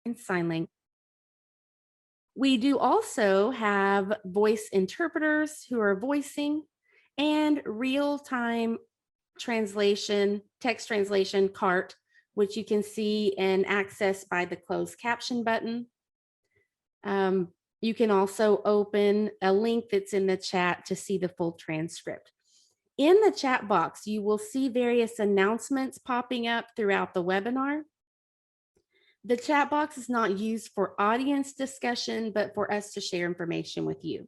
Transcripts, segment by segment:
and sign language. We do also have voice interpreters who are voicing and real-time translation, text translation cart, which you can see and access by the closed caption button. You can also open a link that's in the chat to see the full transcript. In the chat box, you will see various announcements popping up throughout the webinar. The chat box is not used for audience discussion, but for us to share information with you.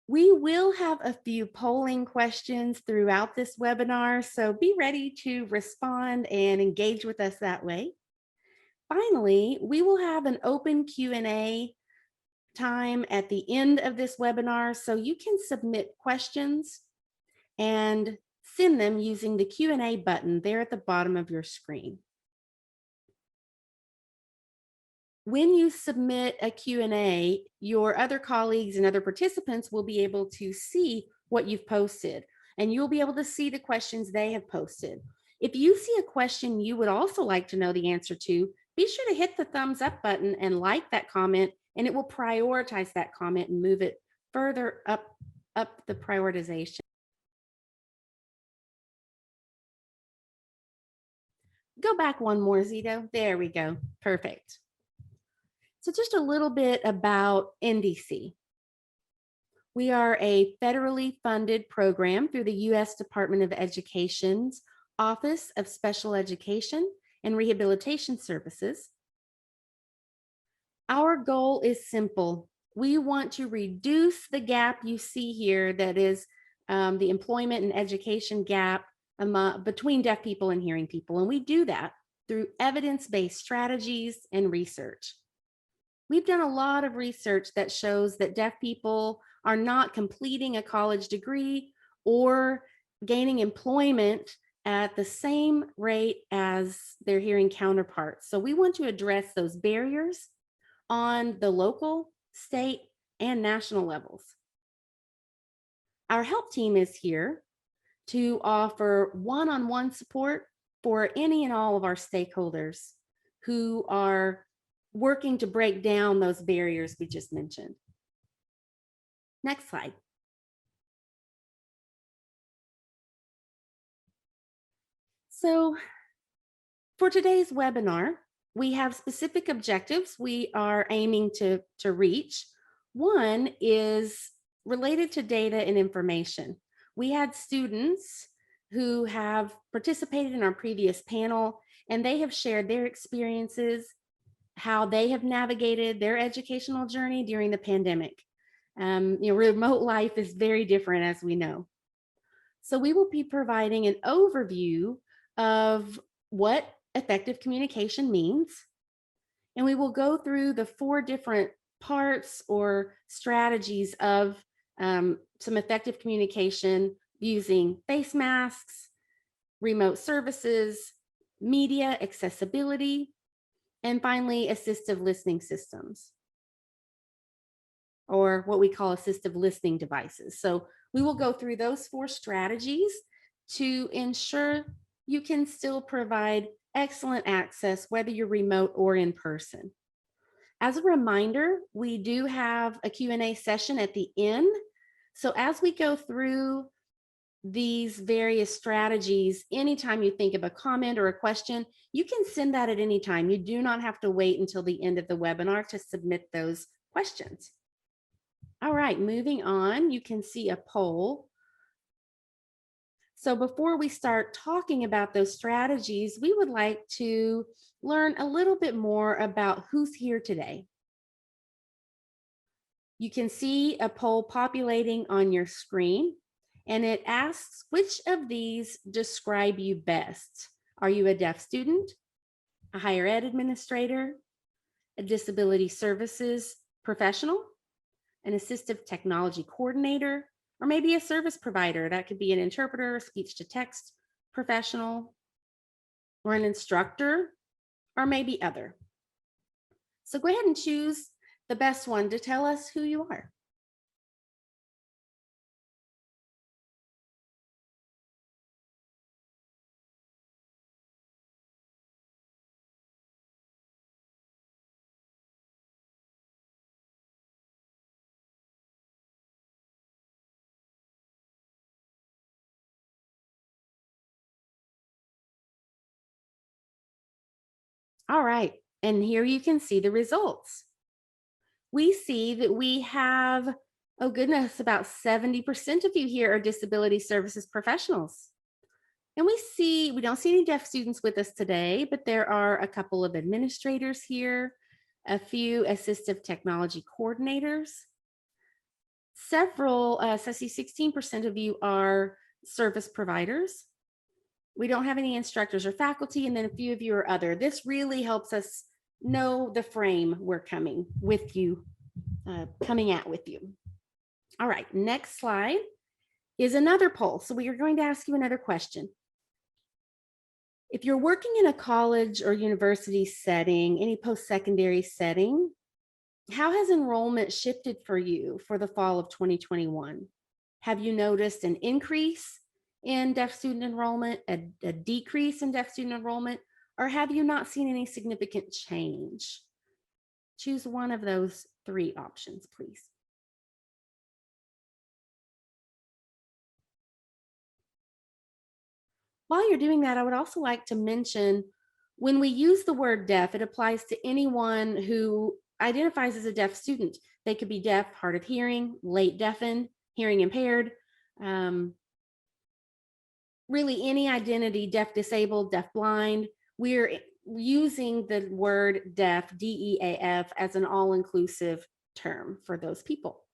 We will have a few polling questions throughout this webinar, so be ready to respond and engage with us that way. Finally, we will have an open Q&A time at the end of this webinar, so you can submit questions and send them using the Q&A button there at the bottom of your screen. When you submit a Q&A, your other colleagues and other participants will be able to see what you've posted, and you'll be able to see the questions they have posted. If you see a question you would also like to know the answer to, be sure to hit the thumbs up button and like that comment, and it will prioritize that comment and move it further up the prioritization. Go back one more, Zito. There we go. Perfect. So just a little bit about NDC. We are a federally funded program through the U.S. Department of Education's Office of Special Education and Rehabilitation Services. Our goal is simple. We want to reduce the gap you see here, that is the employment and education gap between deaf people and hearing people. And we do that through evidence-based strategies and research. We've done a lot of research that shows that deaf people are not completing a college degree or gaining employment at the same rate as their hearing counterparts. So we want to address those barriers on the local, state, and national levels. Our help team is here to offer one-on-one support for any and all of our stakeholders who are working to break down those barriers we just mentioned. Next slide. So for today's webinar, we have specific objectives we are aiming to reach. One is related to data and information. We had students who have participated in our previous panel, and they have shared their experiences, how they have navigated their educational journey during the pandemic. Remote life is very different, as we know. So we will be providing an overview of what effective communication means, and we will go through the 4 different parts or strategies of some effective communication using face masks, remote services, media accessibility, and finally, assistive listening systems, or what we call assistive listening devices. So we will go through those 4 strategies to ensure you can still provide excellent access, whether you're remote or in person. As a reminder, we do have a Q&A session at the end. So as we go through these various strategies, anytime you think of a comment or a question, you can send that at any time. You do not have to wait until the end of the webinar to submit those questions. All right, moving on, you can see a poll. So before we start talking about those strategies, we would like to learn a little bit more about who's here today. You can see a poll populating on your screen, and it asks, which of these describe you best? Are you a deaf student, a higher ed administrator, a disability services professional, an assistive technology coordinator, or maybe a service provider? That could be an interpreter, speech to text professional, or an instructor, or maybe other. So go ahead and choose the best one to tell us who you are. All right, and here you can see the results. We see that we have, oh goodness, about 70% of you here are disability services professionals. And we don't see any deaf students with us today, but there are a couple of administrators here, a few assistive technology coordinators, several, so I see 16% of you are service providers. We don't have any instructors or faculty, and then a few of you are other. This really helps us know the frame we're coming with you, coming at with you. All right, next slide is another poll. So we are going to ask you another question. If you're working in a college or university setting, any post-secondary setting, how has enrollment shifted for you for the fall of 2021? Have you noticed an increase in deaf student enrollment, a decrease in deaf student enrollment, or have you not seen any significant change? Choose one of those three options, please. While you're doing that, I would also like to mention when we use the word deaf, it applies to anyone who identifies as a deaf student. They could be deaf, hard of hearing, late deafened, hearing impaired, really any identity, deaf, disabled, deaf, blind. We're using the word deaf, DEAF, as an all-inclusive term for those people.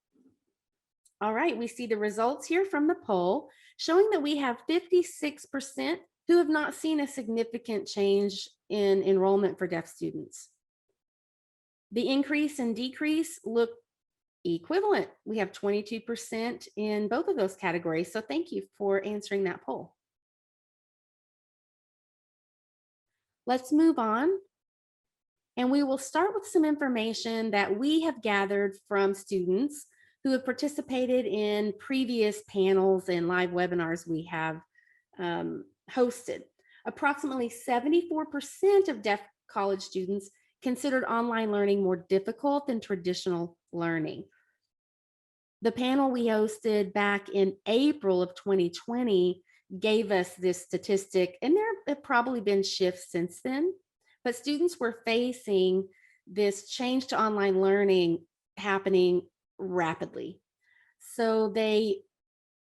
All right, we see the results here from the poll showing that we have 56% who have not seen a significant change in enrollment for deaf students. The increase and decrease look equivalent. We have 22% in both of those categories. So thank you for answering that poll. Let's move on. And we will start with some information that we have gathered from students who have participated in previous panels and live webinars we have hosted. Approximately 74% of deaf college students considered online learning more difficult than traditional learning. The panel we hosted back in April of 2020 gave us this statistic, and there have probably been shifts since then, but students were facing this change to online learning happening rapidly. So they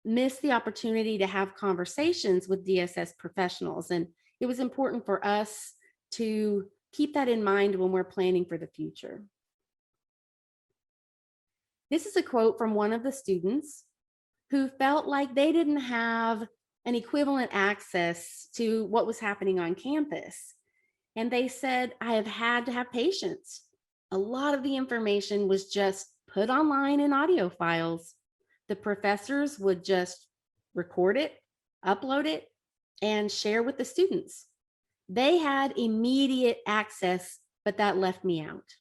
missed the opportunity to have conversations with DSS professionals. And it was important for us to keep that in mind when we're planning for the future. This is a quote from one of the students who felt like they didn't have an equivalent access to what was happening on campus. And they said, I have had to have patience. A lot of the information was just put online in audio files. The professors would just record it, upload it, and share with the students. They had immediate access, but that left me out.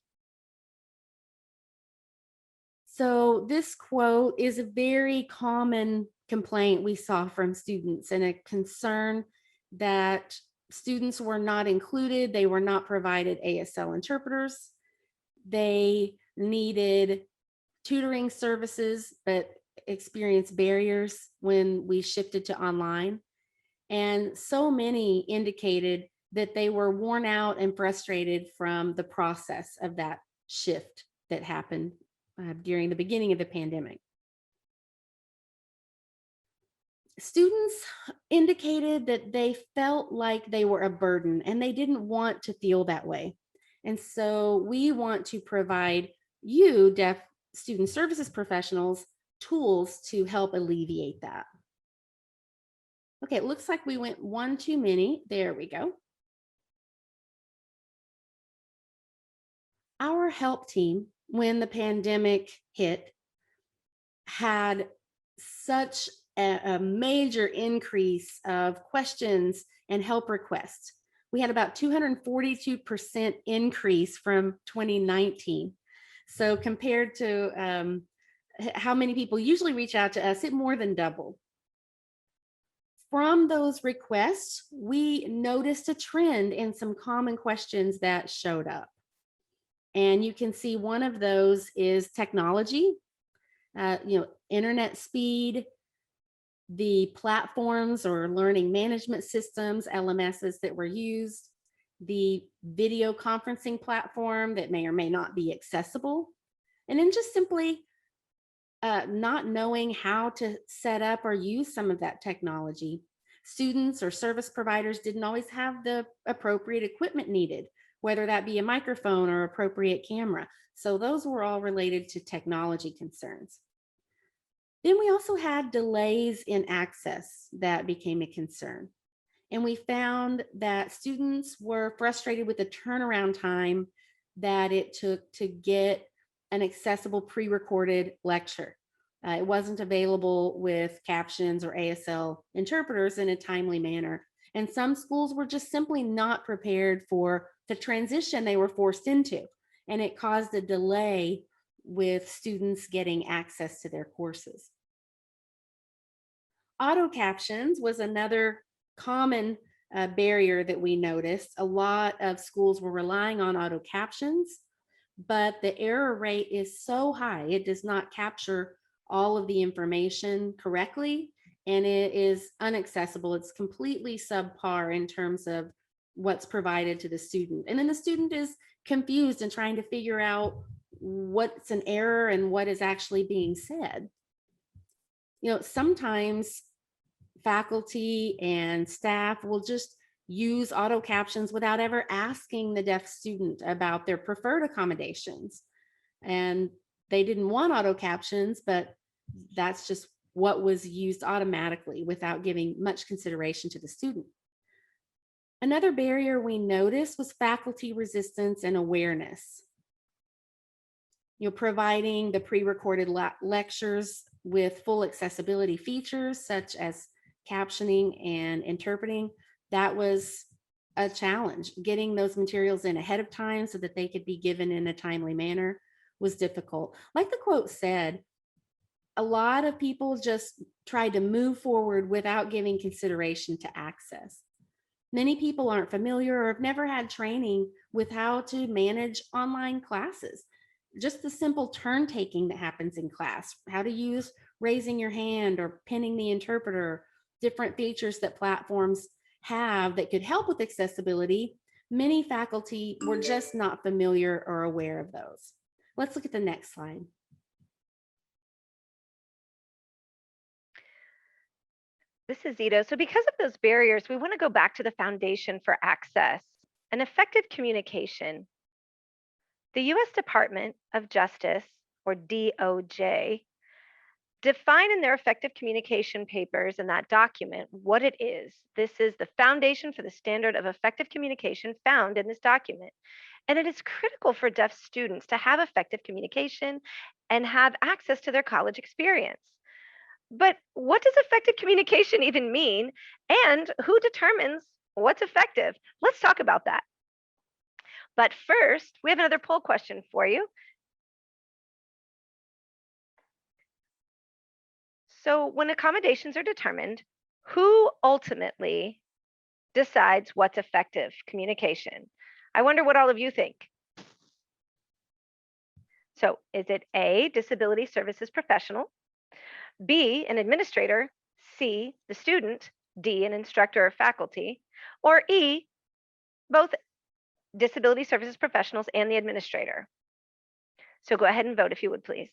So this quote is a very common complaint we saw from students, and a concern that students were not included. They were not provided ASL interpreters. They needed tutoring services, but experienced barriers when we shifted to online. And so many indicated that they were worn out and frustrated from the process of that shift that happened during the beginning of the pandemic. Students indicated that they felt like they were a burden and they didn't want to feel that way. And so we want to provide you, deaf student services professionals, tools to help alleviate that. Okay, it looks like we went one too many. There we go. Our help team, when the pandemic hit, had such a major increase of questions and help requests. We had about 242% increase from 2019. So compared to how many people usually reach out to us, it more than doubled. From those requests, we noticed a trend in some common questions that showed up. And you can see one of those is technology, internet speed, the platforms or learning management systems, LMSs that were used, the video conferencing platform that may or may not be accessible, and then just simply not knowing how to set up or use some of that technology. Students or service providers didn't always have the appropriate equipment needed, whether that be a microphone or appropriate camera. So those were all related to technology concerns. Then we also had delays in access that became a concern. And we found that students were frustrated with the turnaround time that it took to get an accessible pre-recorded lecture. It wasn't available with captions or ASL interpreters in a timely manner. And some schools were just simply not prepared for the transition they were forced into. And it caused a delay with students getting access to their courses. Auto captions was another common barrier that we noticed. A lot of schools were relying on auto captions, but the error rate is so high, it does not capture all of the information correctly, and it is inaccessible. It's completely subpar in terms of what's provided to the student. And then the student is confused and trying to figure out what's an error and what is actually being said. You know, sometimes faculty and staff will just use auto captions without ever asking the deaf student about their preferred accommodations. And they didn't want auto captions, but that's just what was used automatically without giving much consideration to the student. Another barrier we noticed was faculty resistance and awareness. You know, providing the pre-recorded lectures with full accessibility features such as captioning and interpreting, that was a challenge. Getting those materials in ahead of time so that they could be given in a timely manner was difficult. Like the quote said, a lot of people just tried to move forward without giving consideration to access. Many people aren't familiar or have never had training with how to manage online classes. Just the simple turn taking that happens in class, how to use raising your hand or pinning the interpreter, different features that platforms have that could help with accessibility. Many faculty were just not familiar or aware of those. Let's look at the next slide. This is Ida. So because of those barriers, we want to go back to the foundation for access and effective communication. The U.S. Department of Justice, or DOJ, define in their effective communication papers in that document what it is. This is the foundation for the standard of effective communication found in this document. And it is critical for deaf students to have effective communication and have access to their college experience. But what does effective communication even mean? And who determines what's effective? Let's talk about that. But first, we have another poll question for you. So when accommodations are determined, who ultimately decides what's effective communication? I wonder what all of you think. So is it A, disability services professional, B, an administrator, C, the student, D, an instructor or faculty, or E, both disability services professionals and the administrator? So go ahead and vote if you would, please.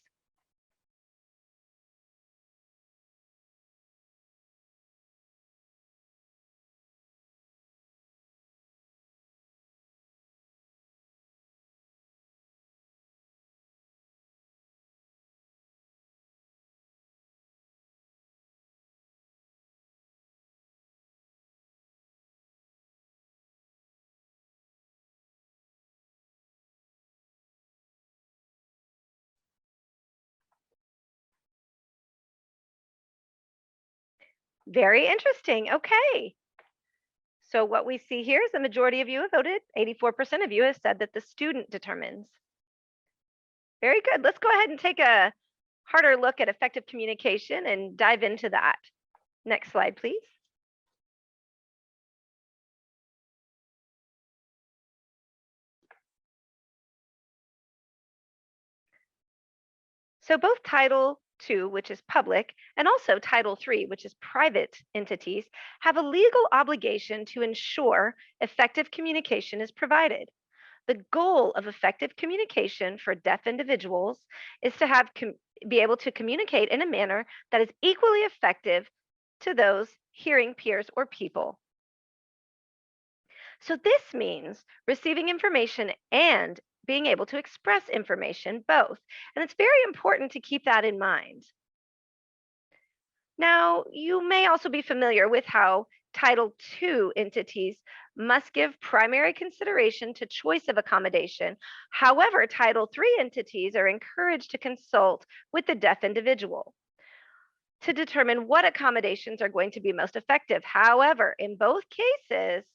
Very interesting. Okay. So what we see here is the majority of you have voted. 84% of you have said that the student determines. Very good. Let's go ahead and take a harder look at effective communication and dive into that. Next slide, please. So both Title II, which is public, and also Title III, which is private entities, have a legal obligation to ensure effective communication is provided. The goal of effective communication for deaf individuals is to be able to communicate in a manner that is equally effective to those hearing peers or people. So this means receiving information and being able to express information both. And it's very important to keep that in mind. Now, you may also be familiar with how Title II entities must give primary consideration to choice of accommodation. However, Title III entities are encouraged to consult with the deaf individual to determine what accommodations are going to be most effective. However, in both cases,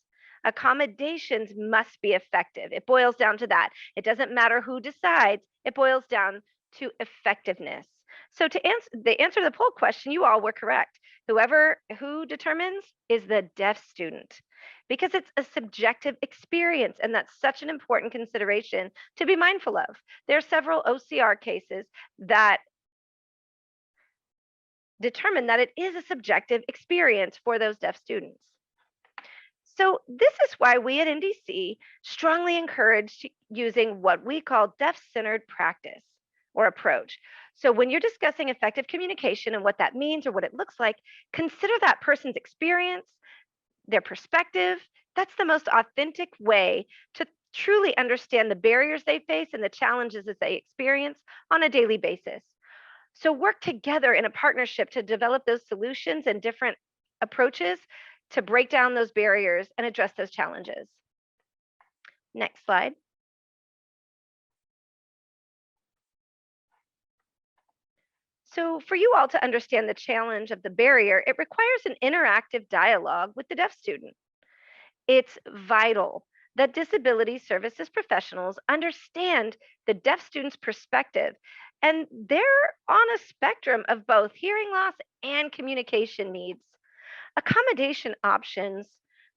accommodations must be effective. It boils down to that. It doesn't matter who decides, it boils down to effectiveness. So to answer to the poll question, you all were correct. Who determines is the deaf student, because it's a subjective experience, and that's such an important consideration to be mindful of. There are several OCR cases that determine that it is a subjective experience for those deaf students. So this is why we at NDC strongly encourage using what we call deaf-centered practice or approach. So when you're discussing effective communication and what that means or what it looks like, consider that person's experience, their perspective. That's the most authentic way to truly understand the barriers they face and the challenges that they experience on a daily basis. So work together in a partnership to develop those solutions and different approaches to break down those barriers and address those challenges. Next slide. So for you all to understand the challenge of the barrier, it requires an interactive dialogue with the deaf student. It's vital that disability services professionals understand the deaf student's perspective, and they're on a spectrum of both hearing loss and communication needs. Accommodation options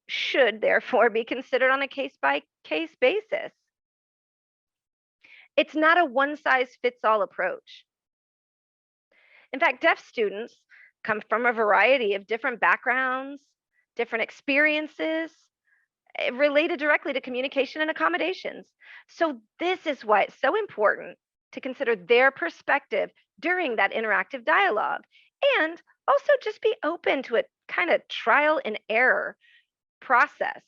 should therefore be considered on a case-by-case basis. It's not a one-size-fits-all approach. In fact, deaf students come from a variety of different backgrounds, different experiences, related directly to communication and accommodations. So this is why it's so important to consider their perspective during that interactive dialogue, and also just be open to a kind of trial and error process.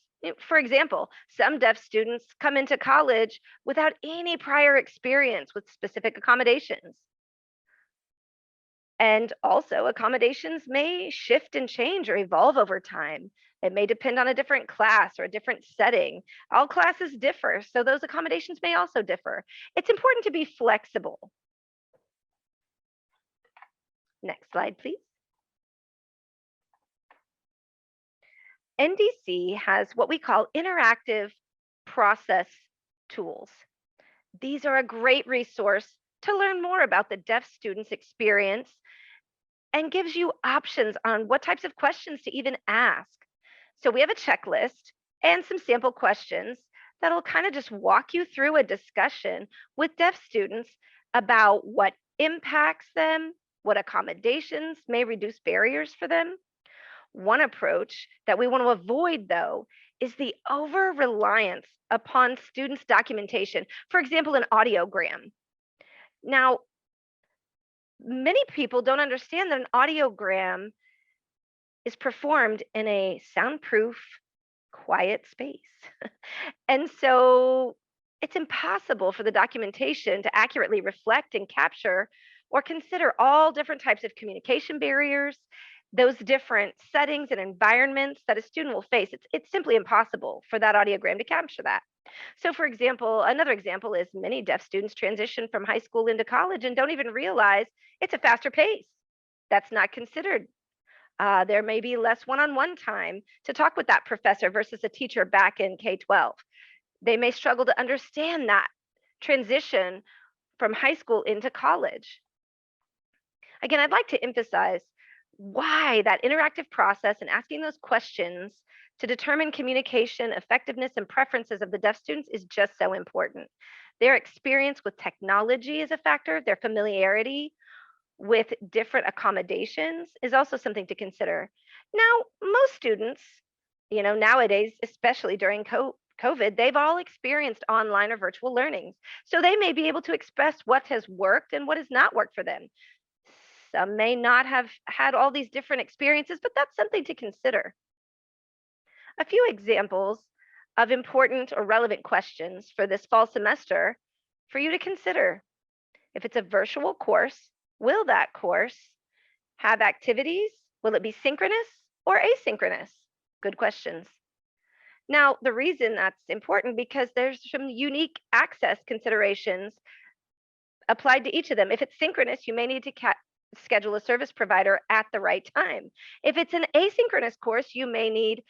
For example, some deaf students come into college without any prior experience with specific accommodations. And also, accommodations may shift and change or evolve over time. It may depend on a different class or a different setting. All classes differ, so those accommodations may also differ. It's important to be flexible. Next slide, please. NDC has what we call interactive process tools. These are a great resource to learn more about the deaf student's experience and gives you options on what types of questions to even ask. So we have a checklist and some sample questions that'll kind of just walk you through a discussion with deaf students about what impacts them, what accommodations may reduce barriers for them. One approach that we want to avoid, though, is the over reliance upon students' documentation. For example, an audiogram. Now, many people don't understand that an audiogram is performed in a soundproof, quiet space. And so it's impossible for the documentation to accurately reflect and capture or consider all different types of communication barriers, those different settings and environments that a student will face. It's simply impossible for that audiogram to capture that. So for example, another example is many deaf students transition from high school into college and don't even realize it's a faster pace. That's not considered. There may be less one-on-one time to talk with that professor versus a teacher back in K-12. They may struggle to understand that transition from high school into college. Again, I'd like to emphasize why that interactive process and asking those questions to determine communication effectiveness and preferences of the deaf students is just so important. Their experience with technology is a factor, their familiarity with different accommodations is also something to consider. Now, most students, nowadays, especially during COVID, they've all experienced online or virtual learnings. So they may be able to express what has worked and what has not worked for them. Some may not have had all these different experiences, but that's something to consider. A few examples of important or relevant questions for this fall semester for you to consider. If it's a virtual course, will that course have activities? Will it be synchronous or asynchronous? Good questions. Now, the reason that's important because there's some unique access considerations applied to each of them. If it's synchronous, you may need to schedule a service provider at the right time. If it's an asynchronous course, you may need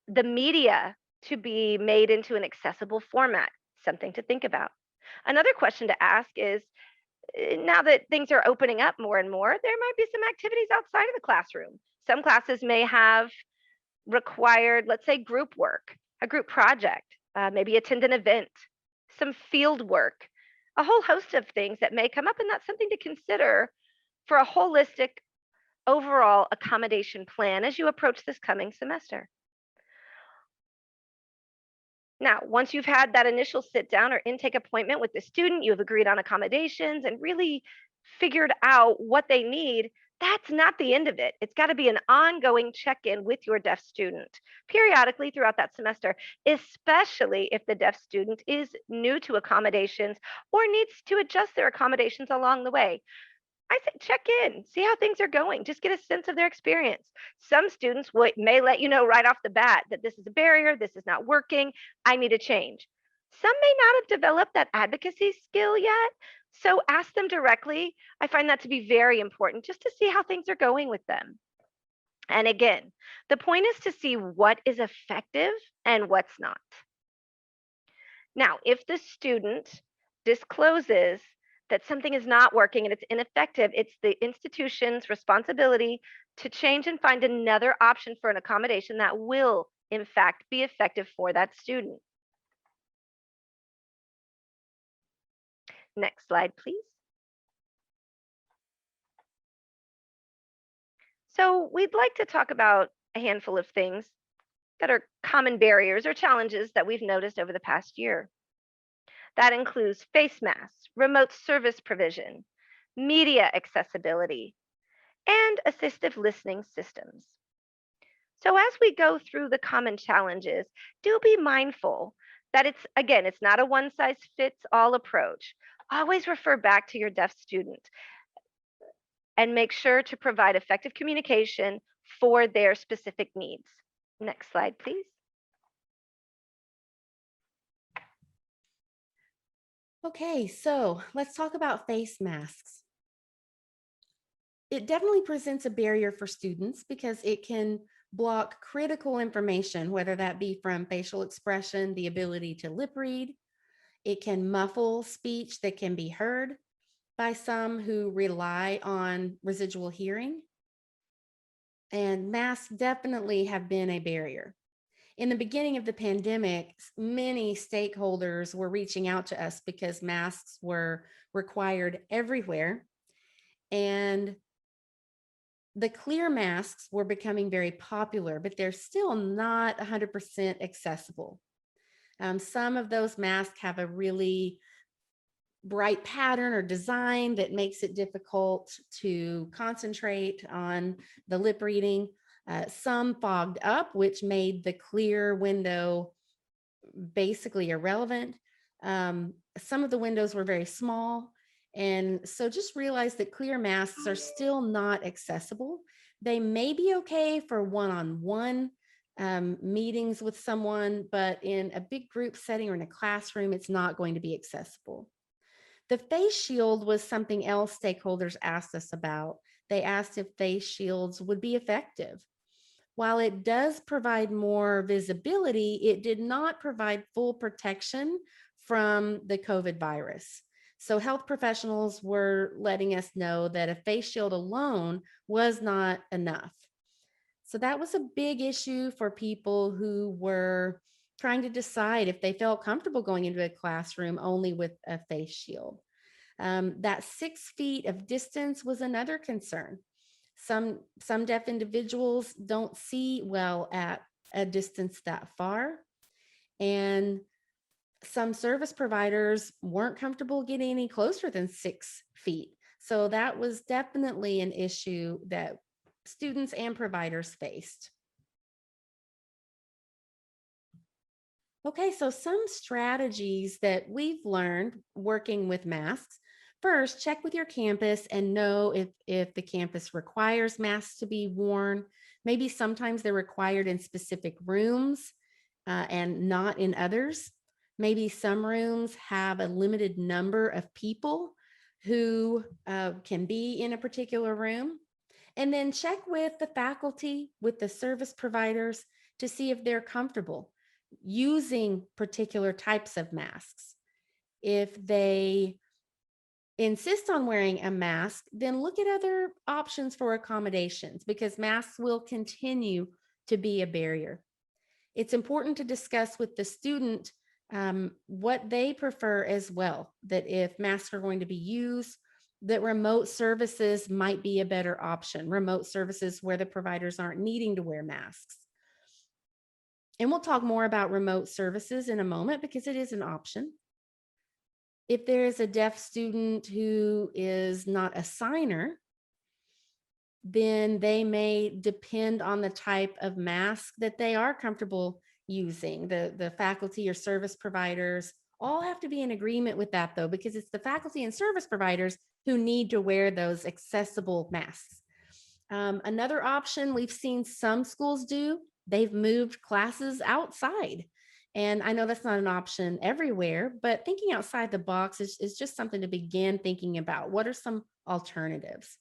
the media to be made into an accessible format, something to think about. Another question to ask is, now that things are opening up more and more, there might be some activities outside of the classroom. Some classes may have required, let's say, group work, a group project, maybe attend an event, some field work, a whole host of things that may come up, and that's something to consider for a holistic overall accommodation plan as you approach this coming semester. Now, once you've had that initial sit down or intake appointment with the student, you've agreed on accommodations and really figured out what they need, that's not the end of it. It's got to be an ongoing check in with your deaf student periodically throughout that semester, especially if the deaf student is new to accommodations or needs to adjust their accommodations along the way. I say check in, see how things are going, just get a sense of their experience. Some students may let you know right off the bat that this is a barrier, this is not working, I need a change. Some may not have developed that advocacy skill yet, so ask them directly. I find that to be very important just to see how things are going with them. And again, the point is to see what is effective and what's not. Now, if the student discloses that something is not working and it's ineffective, it's the institution's responsibility to change and find another option for an accommodation that will, in fact, be effective for that student. Next slide, please. So we'd like to talk about a handful of things that are common barriers or challenges that we've noticed over the past year. That includes face masks, remote service provision, media accessibility, and assistive listening systems. So as we go through the common challenges, do be mindful that it's not a one size fits all approach. Always refer back to your deaf student and make sure to provide effective communication for their specific needs. Next slide, please. Okay, so let's talk about face masks. It definitely presents a barrier for students because it can block critical information, whether that be from facial expression, the ability to lip read. It can muffle speech that can be heard by some who rely on residual hearing. And masks definitely have been a barrier. In the beginning of the pandemic, many stakeholders were reaching out to us because masks were required everywhere. And the clear masks were becoming very popular, but they're still not 100% accessible. Some of those masks have a really bright pattern or design that makes it difficult to concentrate on the lip reading. Some fogged up, which made the clear window basically irrelevant. Some of the windows were very small. And so just realize that clear masks are still not accessible. They may be okay for one-on-one meetings with someone, but in a big group setting or in a classroom, it's not going to be accessible. The face shield was something else stakeholders asked us about. They asked if face shields would be effective. While it does provide more visibility, it did not provide full protection from the COVID virus. So health professionals were letting us know that a face shield alone was not enough. So that was a big issue for people who were trying to decide if they felt comfortable going into a classroom only with a face shield. That 6 feet of distance was another concern. Some deaf individuals don't see well at a distance that far. And some service providers weren't comfortable getting any closer than 6 feet. So that was definitely an issue that students and providers faced. Okay, so some strategies that we've learned working with masks. First, check with your campus and know if the campus requires masks to be worn. Maybe sometimes they're required in specific rooms and not in others. Maybe some rooms have a limited number of people who can be in a particular room. And then check with the faculty, with the service providers to see if they're comfortable using particular types of masks. If they insist on wearing a mask, then look at other options for accommodations because masks will continue to be a barrier. It's important to discuss with the student what they prefer as well, that if masks are going to be used, that remote services might be a better option, remote services where the providers aren't needing to wear masks. And we'll talk more about remote services in a moment because it is an option. If there is a deaf student who is not a signer, then they may depend on the type of mask that they are comfortable using. The faculty or service providers all have to be in agreement with that though, because it's the faculty and service providers who need to wear those accessible masks. Another option we've seen some schools do, they've moved classes outside. And I know that's not an option everywhere, but thinking outside the box is just something to begin thinking about. What are some alternatives?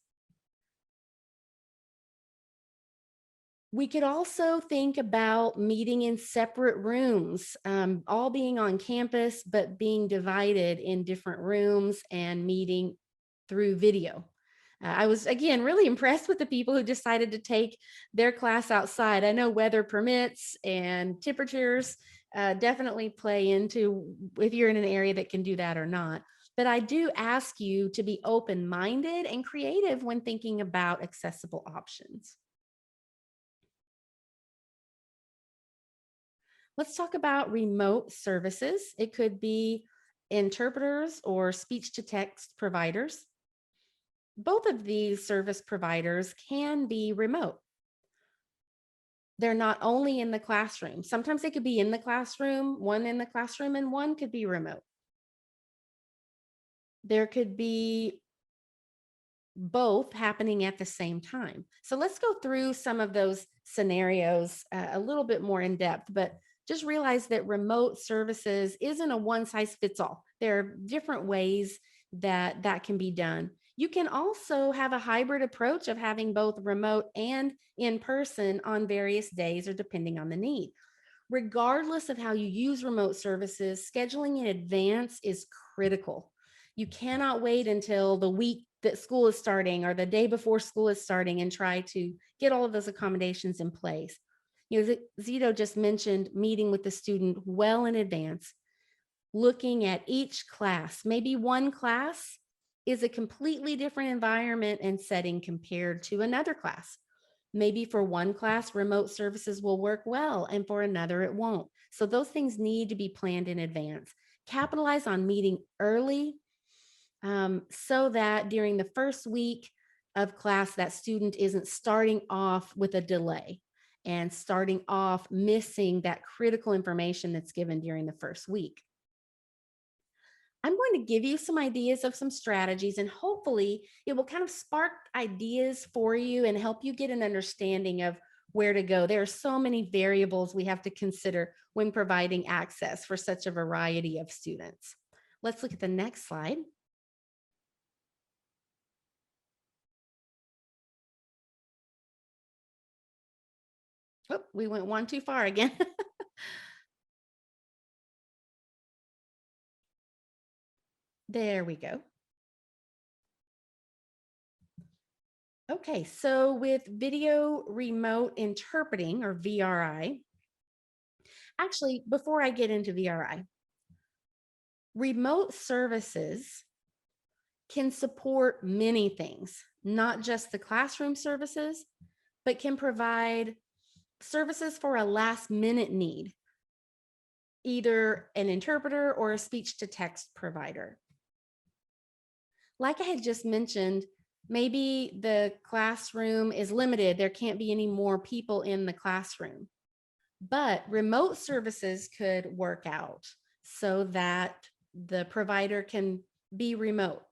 We could also think about meeting in separate rooms, all being on campus, but being divided in different rooms and meeting through video. I was, again, really impressed with the people who decided to take their class outside. I know weather permits and temperatures definitely play into if you're in an area that can do that or not. But I do ask you to be open-minded and creative when thinking about accessible options. Let's talk about remote services. It could be interpreters or speech to text providers. Both of these service providers can be remote. They're not only in the classroom. Sometimes they could be in the classroom, one in the classroom, and one could be remote. There could be both happening at the same time. So let's go through some of those scenarios a little bit more in depth, but just realize that remote services isn't a one size fits all. There are different ways that that can be done. You can also have a hybrid approach of having both remote and in person on various days or depending on the need. Regardless of how you use remote services, scheduling in advance is critical. You cannot wait until the week that school is starting or the day before school is starting and try to get all of those accommodations in place. You know, Zito just mentioned meeting with the student well in advance, looking at each class. Maybe one class is a completely different environment and setting compared to another class. Maybe for one class, remote services will work well, and for another, it won't. So those things need to be planned in advance. Capitalize on meeting early so that during the first week of class, that student isn't starting off with a delay and starting off missing that critical information that's given during the first week. I'm going to give you some ideas of some strategies, and hopefully it will kind of spark ideas for you and help you get an understanding of where to go. There are so many variables we have to consider when providing access for such a variety of students. Let's look at the next slide. Oh, we went one too far again. There we go. Okay, so with video remote interpreting or VRI, actually, before I get into VRI, remote services can support many things, not just the classroom services, but can provide services for a last minute need, either an interpreter or a speech to text provider. Like I had just mentioned, maybe the classroom is limited. There can't be any more people in the classroom, but remote services could work out so that the provider can be remote,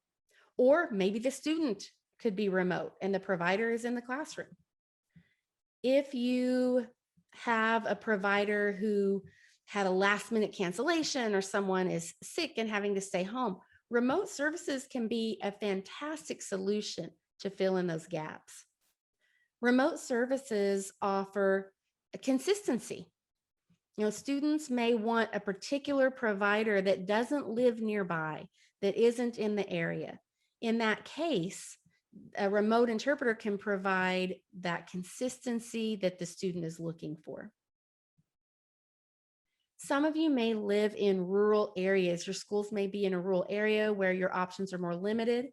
or maybe the student could be remote and the provider is in the classroom. If you have a provider who had a last minute cancellation or someone is sick and having to stay home, remote services can be a fantastic solution to fill in those gaps. Remote services offer a consistency. Students may want a particular provider that doesn't live nearby, that isn't in the area. In that case, a remote interpreter can provide that consistency that the student is looking for. Some of you may live in rural areas. Your schools may be in a rural area where your options are more limited,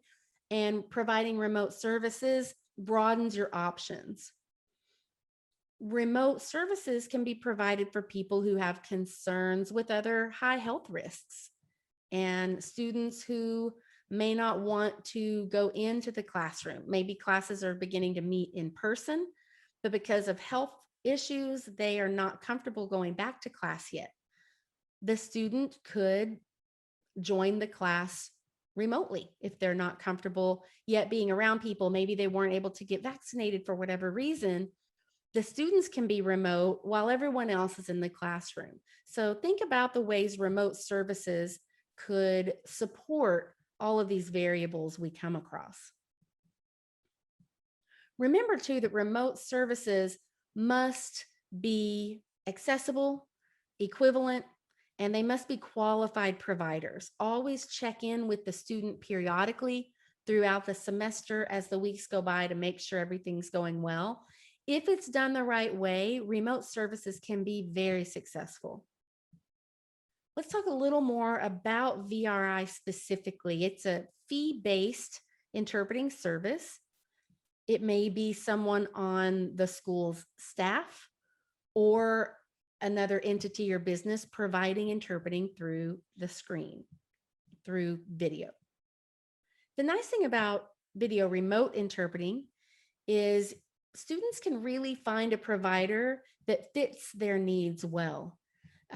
and providing remote services broadens your options. Remote services can be provided for people who have concerns with other high health risks and students who may not want to go into the classroom. Maybe classes are beginning to meet in person, but because of health issues, they are not comfortable going back to class yet. The student could join the class remotely if they're not comfortable yet being around people. Maybe they weren't able to get vaccinated for whatever reason. The students can be remote while everyone else is in the classroom. So think about the ways remote services could support all of these variables we come across. Remember too that remote services must be accessible, equivalent, and they must be qualified providers. Always check in with the student periodically throughout the semester as the weeks go by to make sure everything's going well. If it's done the right way, remote services can be very successful. Let's talk a little more about VRI specifically. It's a fee-based interpreting service. It may be someone on the school's staff or another entity or business providing interpreting through the screen, through video. The nice thing about video remote interpreting is students can really find a provider that fits their needs well.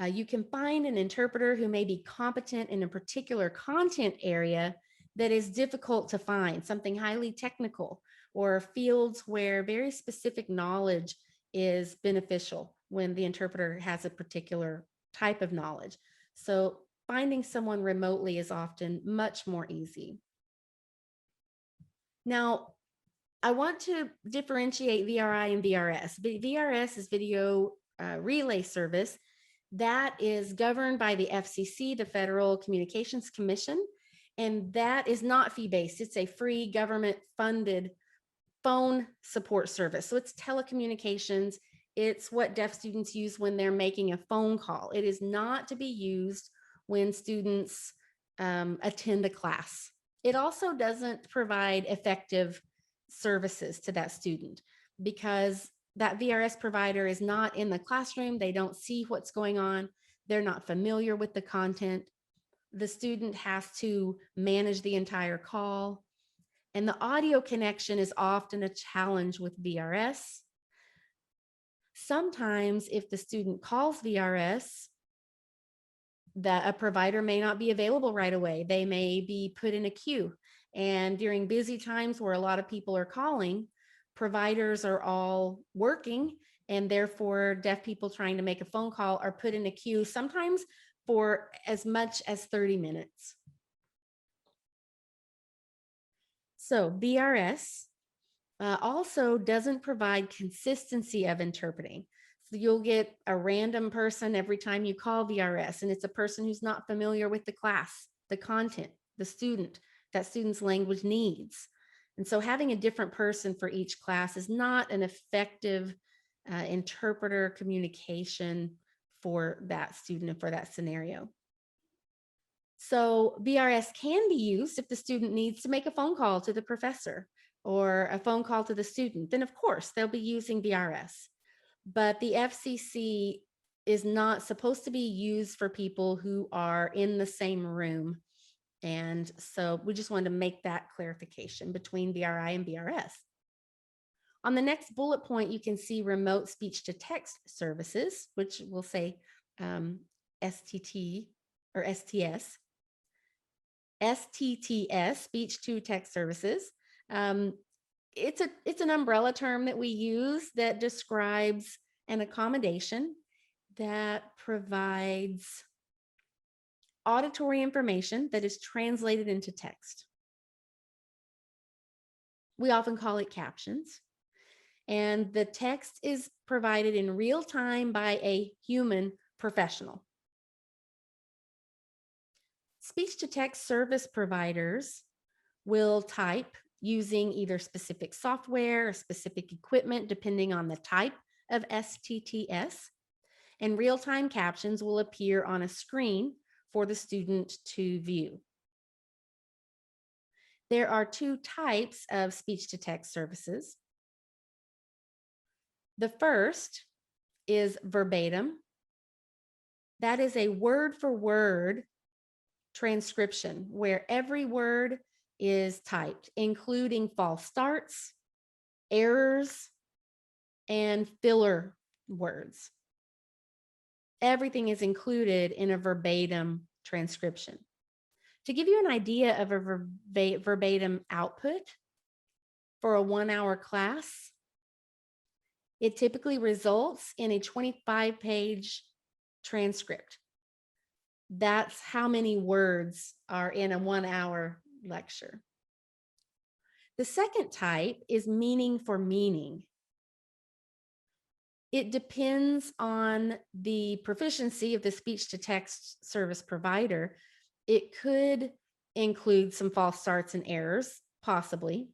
You can find an interpreter who may be competent in a particular content area that is difficult to find, something highly technical, or fields where very specific knowledge is beneficial when the interpreter has a particular type of knowledge. So finding someone remotely is often much more easy. Now, I want to differentiate VRI and VRS. VRS is Video Relay Service. That is governed by the FCC, the Federal Communications Commission, and that is not fee-based. It's a free government-funded phone support service. So it's telecommunications. It's what deaf students use when they're making a phone call. It is not to be used when students attend a class. It also doesn't provide effective services to that student because that VRS provider is not in the classroom. They don't see what's going on. They're not familiar with the content. The student has to manage the entire call. And the audio connection is often a challenge with VRS. Sometimes if the student calls VRS, that a provider may not be available right away. They may be put in a queue. And during busy times where a lot of people are calling, providers are all working, and therefore deaf people trying to make a phone call are put in a queue, sometimes for as much as 30 minutes. So VRS also doesn't provide consistency of interpreting. So you'll get a random person every time you call VRS, and it's a person who's not familiar with the class, the content, the student, that student's language needs. And so having a different person for each class is not an effective interpreter communication for that student and for that scenario. So VRS can be used if the student needs to make a phone call to the professor or a phone call to the student. Then of course they'll be using VRS. But the FCC is not supposed to be used for people who are in the same room. And so we just wanted to make that clarification between VRI and VRS. On the next bullet point, you can see remote speech to text services, which will say STT or STS. STTS, speech to text services. It's an umbrella term that we use that describes an accommodation that provides auditory information that is translated into text. We often call it captions. And the text is provided in real time by a human professional. Speech to text service providers will type using either specific software or specific equipment, depending on the type of STTS. And real-time captions will appear on a screen for the student to view. There are two types of speech to text services. The first is verbatim. That is a word for word transcription where every word is typed, including false starts, errors, and filler words. Everything is included in a verbatim transcription. To give you an idea of a verbatim output for a 1-hour class, it typically results in a 25-page transcript. That's how many words are in a 1-hour lecture. The second type is meaning for meaning. It depends on the proficiency of the speech to text service provider. It could include some false starts and errors, possibly.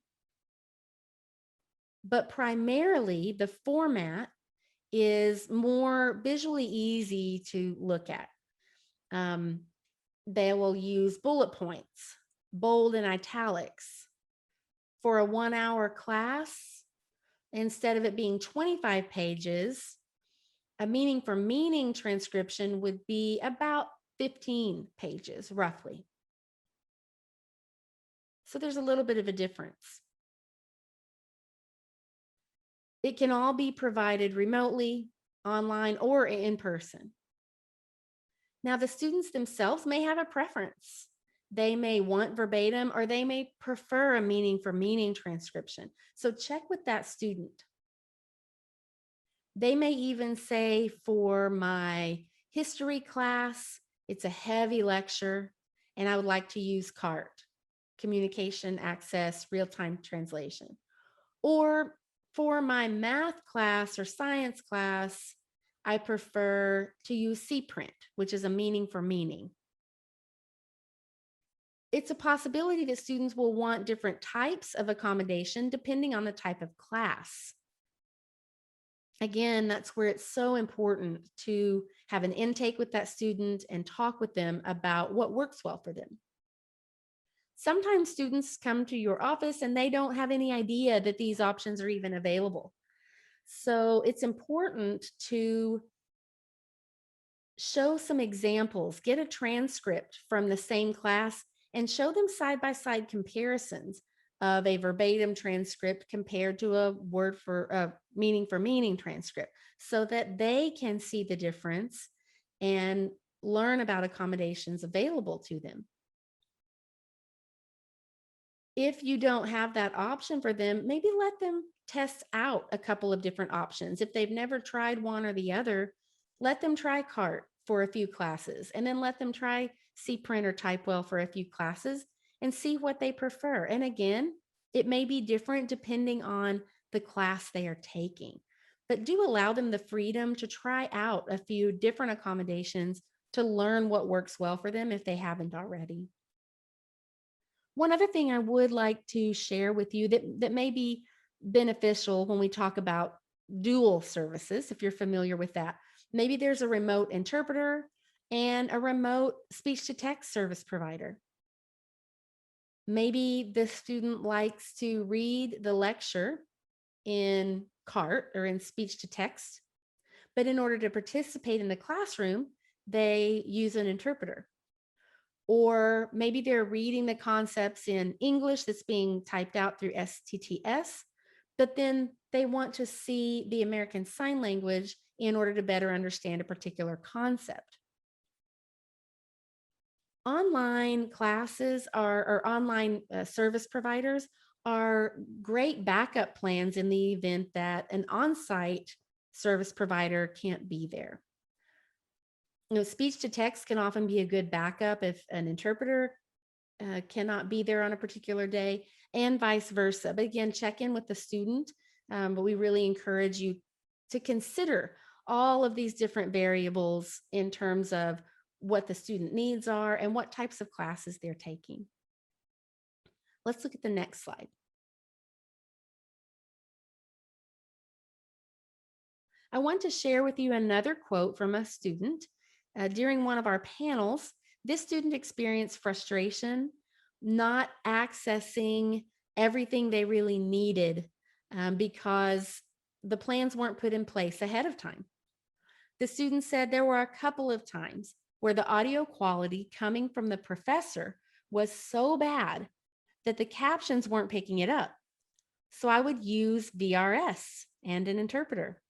But primarily, the format is more visually easy to look at. They will use bullet points, bold and italics. For a 1-hour class, instead of it being 25 pages, a meaning for meaning transcription would be about 15 pages, roughly. So there's a little bit of a difference. It can all be provided remotely, online, or in person. Now, the students themselves may have a preference. They may want verbatim or they may prefer a meaning for meaning transcription. So check with that student. They may even say, for my history class, it's a heavy lecture and I would like to use CART, communication, access, real-time translation. Or for my math class or science class, I prefer to use CPrint, which is a meaning for meaning. It's a possibility that students will want different types of accommodation depending on the type of class. Again, that's where it's so important to have an intake with that student and talk with them about what works well for them. Sometimes students come to your office and they don't have any idea that these options are even available. So it's important to show some examples, get a transcript from the same class and show them side-by-side comparisons of a verbatim transcript compared to a word for meaning for meaning transcript so that they can see the difference and learn about accommodations available to them. If you don't have that option for them, maybe let them test out a couple of different options. If they've never tried one or the other, let them try CART for a few classes and then let them try CPrint or Typewell for a few classes and see what they prefer. And again, it may be different depending on the class they are taking, but do allow them the freedom to try out a few different accommodations to learn what works well for them if they haven't already. One other thing I would like to share with you that may be beneficial when we talk about dual services, if you're familiar with that. Maybe there's a remote interpreter and a remote speech to text service provider. Maybe the student likes to read the lecture in CART or in speech to text, but in order to participate in the classroom, they use an interpreter. Or maybe they're reading the concepts in English that's being typed out through STTS, but then they want to see the American Sign Language in order to better understand a particular concept. Online classes or online service providers are great backup plans in the event that an on-site service provider can't be there. Speech to text can often be a good backup if an interpreter cannot be there on a particular day, and vice versa. But again, check in with the student. But we really encourage you to consider all of these different variables in terms of what the student needs are and what types of classes they're taking. Let's look at the next slide. I want to share with you another quote from a student. During one of our panels, this student experienced frustration not accessing everything they really needed because the plans weren't put in place ahead of time. The student said there were a couple of times where the audio quality coming from the professor was so bad that the captions weren't picking it up. So I would use VRS and an interpreter.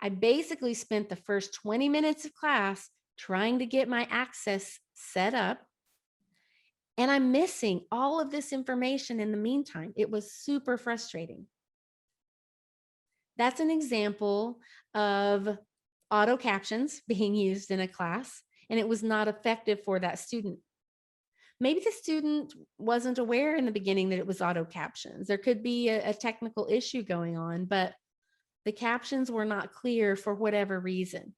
I basically spent the first 20 minutes of class trying to get my access set up, and I'm missing all of this information in the meantime. It was super frustrating. That's an example of auto captions being used in a class, and it was not effective for that student. Maybe the student wasn't aware in the beginning that it was auto captions. There could be a technical issue going on, but the captions were not clear for whatever reason.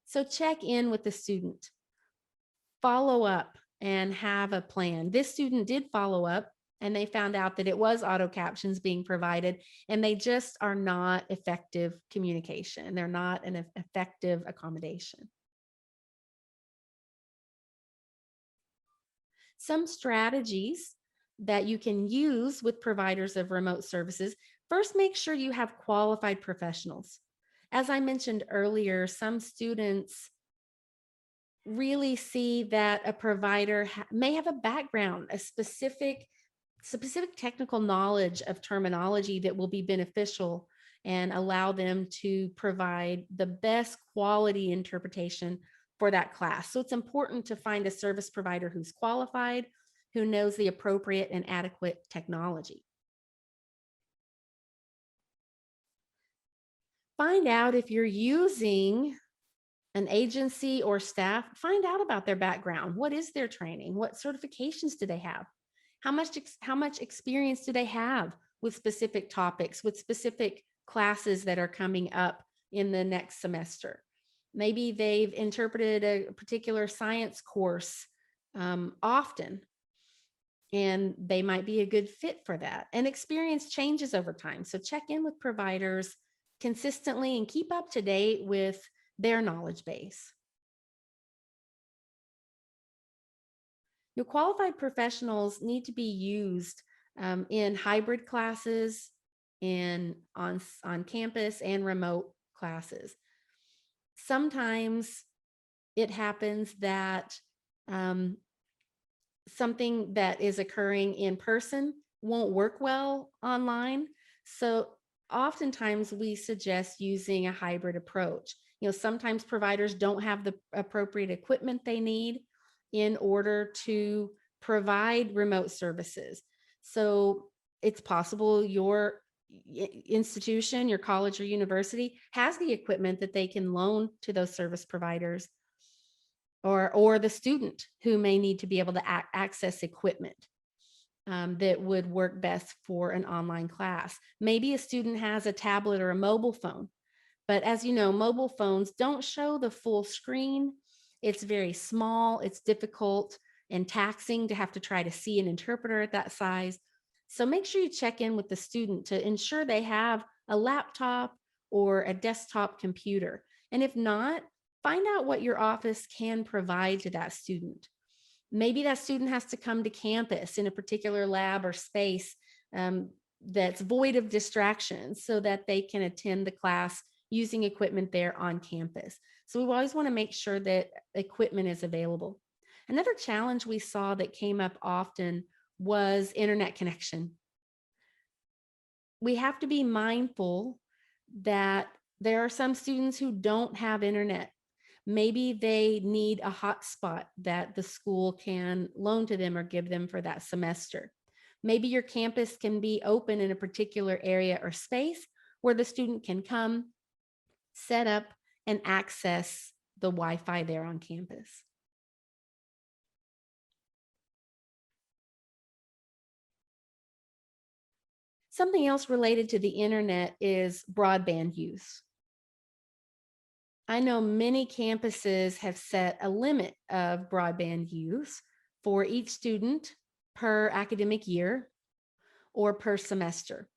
So check in with the student, follow up, and have a plan. This student did follow up, and they found out that it was auto captions being provided, and they just are not effective communication. They're not an effective accommodation. Some strategies that you can use with providers of remote services: first, make sure you have qualified professionals. As I mentioned earlier, some students really see that a provider may have a background, a specific technical knowledge of terminology that will be beneficial and allow them to provide the best quality interpretation for that class. So it's important to find a service provider who's qualified, who knows the appropriate and adequate technology. Find out if you're using an agency or staff. Find out about their background. What is their training? What certifications do they have? How much experience do they have with specific topics, with specific classes that are coming up in the next semester? Maybe they've interpreted a particular science course often, and they might be a good fit for that. And experience changes over time. So check in with providers consistently and keep up to date with their knowledge base. Your qualified professionals need to be used in hybrid classes, on campus, and remote classes. Sometimes it happens that something that is occurring in person won't work well online. So oftentimes we suggest using a hybrid approach. Sometimes providers don't have the appropriate equipment they need in order to provide remote services. So it's possible your institution, your college or university has the equipment that they can loan to those service providers, or the student who may need to be able to access equipment that would work best for an online class. Maybe a student has a tablet or a mobile phone, but as you know, mobile phones don't show the full screen. It's very small, it's difficult and taxing to have to try to see an interpreter at that size. So make sure you check in with the student to ensure they have a laptop or a desktop computer. And if not, find out what your office can provide to that student. Maybe that student has to come to campus in a particular lab or space that's void of distractions so that they can attend the class using equipment there on campus. So we always want to make sure that equipment is available. Another challenge we saw that came up often was internet connection. We have to be mindful that there are some students who don't have internet. Maybe they need a hotspot that the school can loan to them or give them for that semester. Maybe your campus can be open in a particular area or space where the student can come, set up, and access the Wi-Fi there on campus. Something else related to the internet is broadband use. I know many campuses have set a limit of broadband use for each student per academic year or per semester.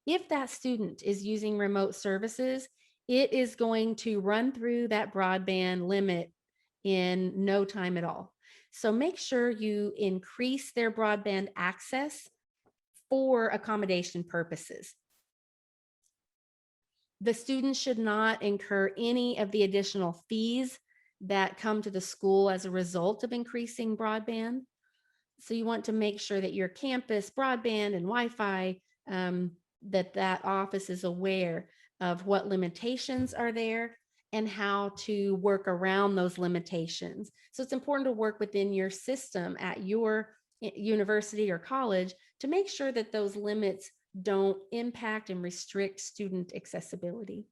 If that student is using remote services, it is going to run through that broadband limit in no time at all. So make sure you increase their broadband access for accommodation purposes. The students should not incur any of the additional fees that come to the school as a result of increasing broadband. So you want to make sure that your campus broadband and Wi-Fi, that office is aware of what limitations are there and how to work around those limitations. So it's important to work within your system at your university or college to make sure that those limits don't impact and restrict student accessibility.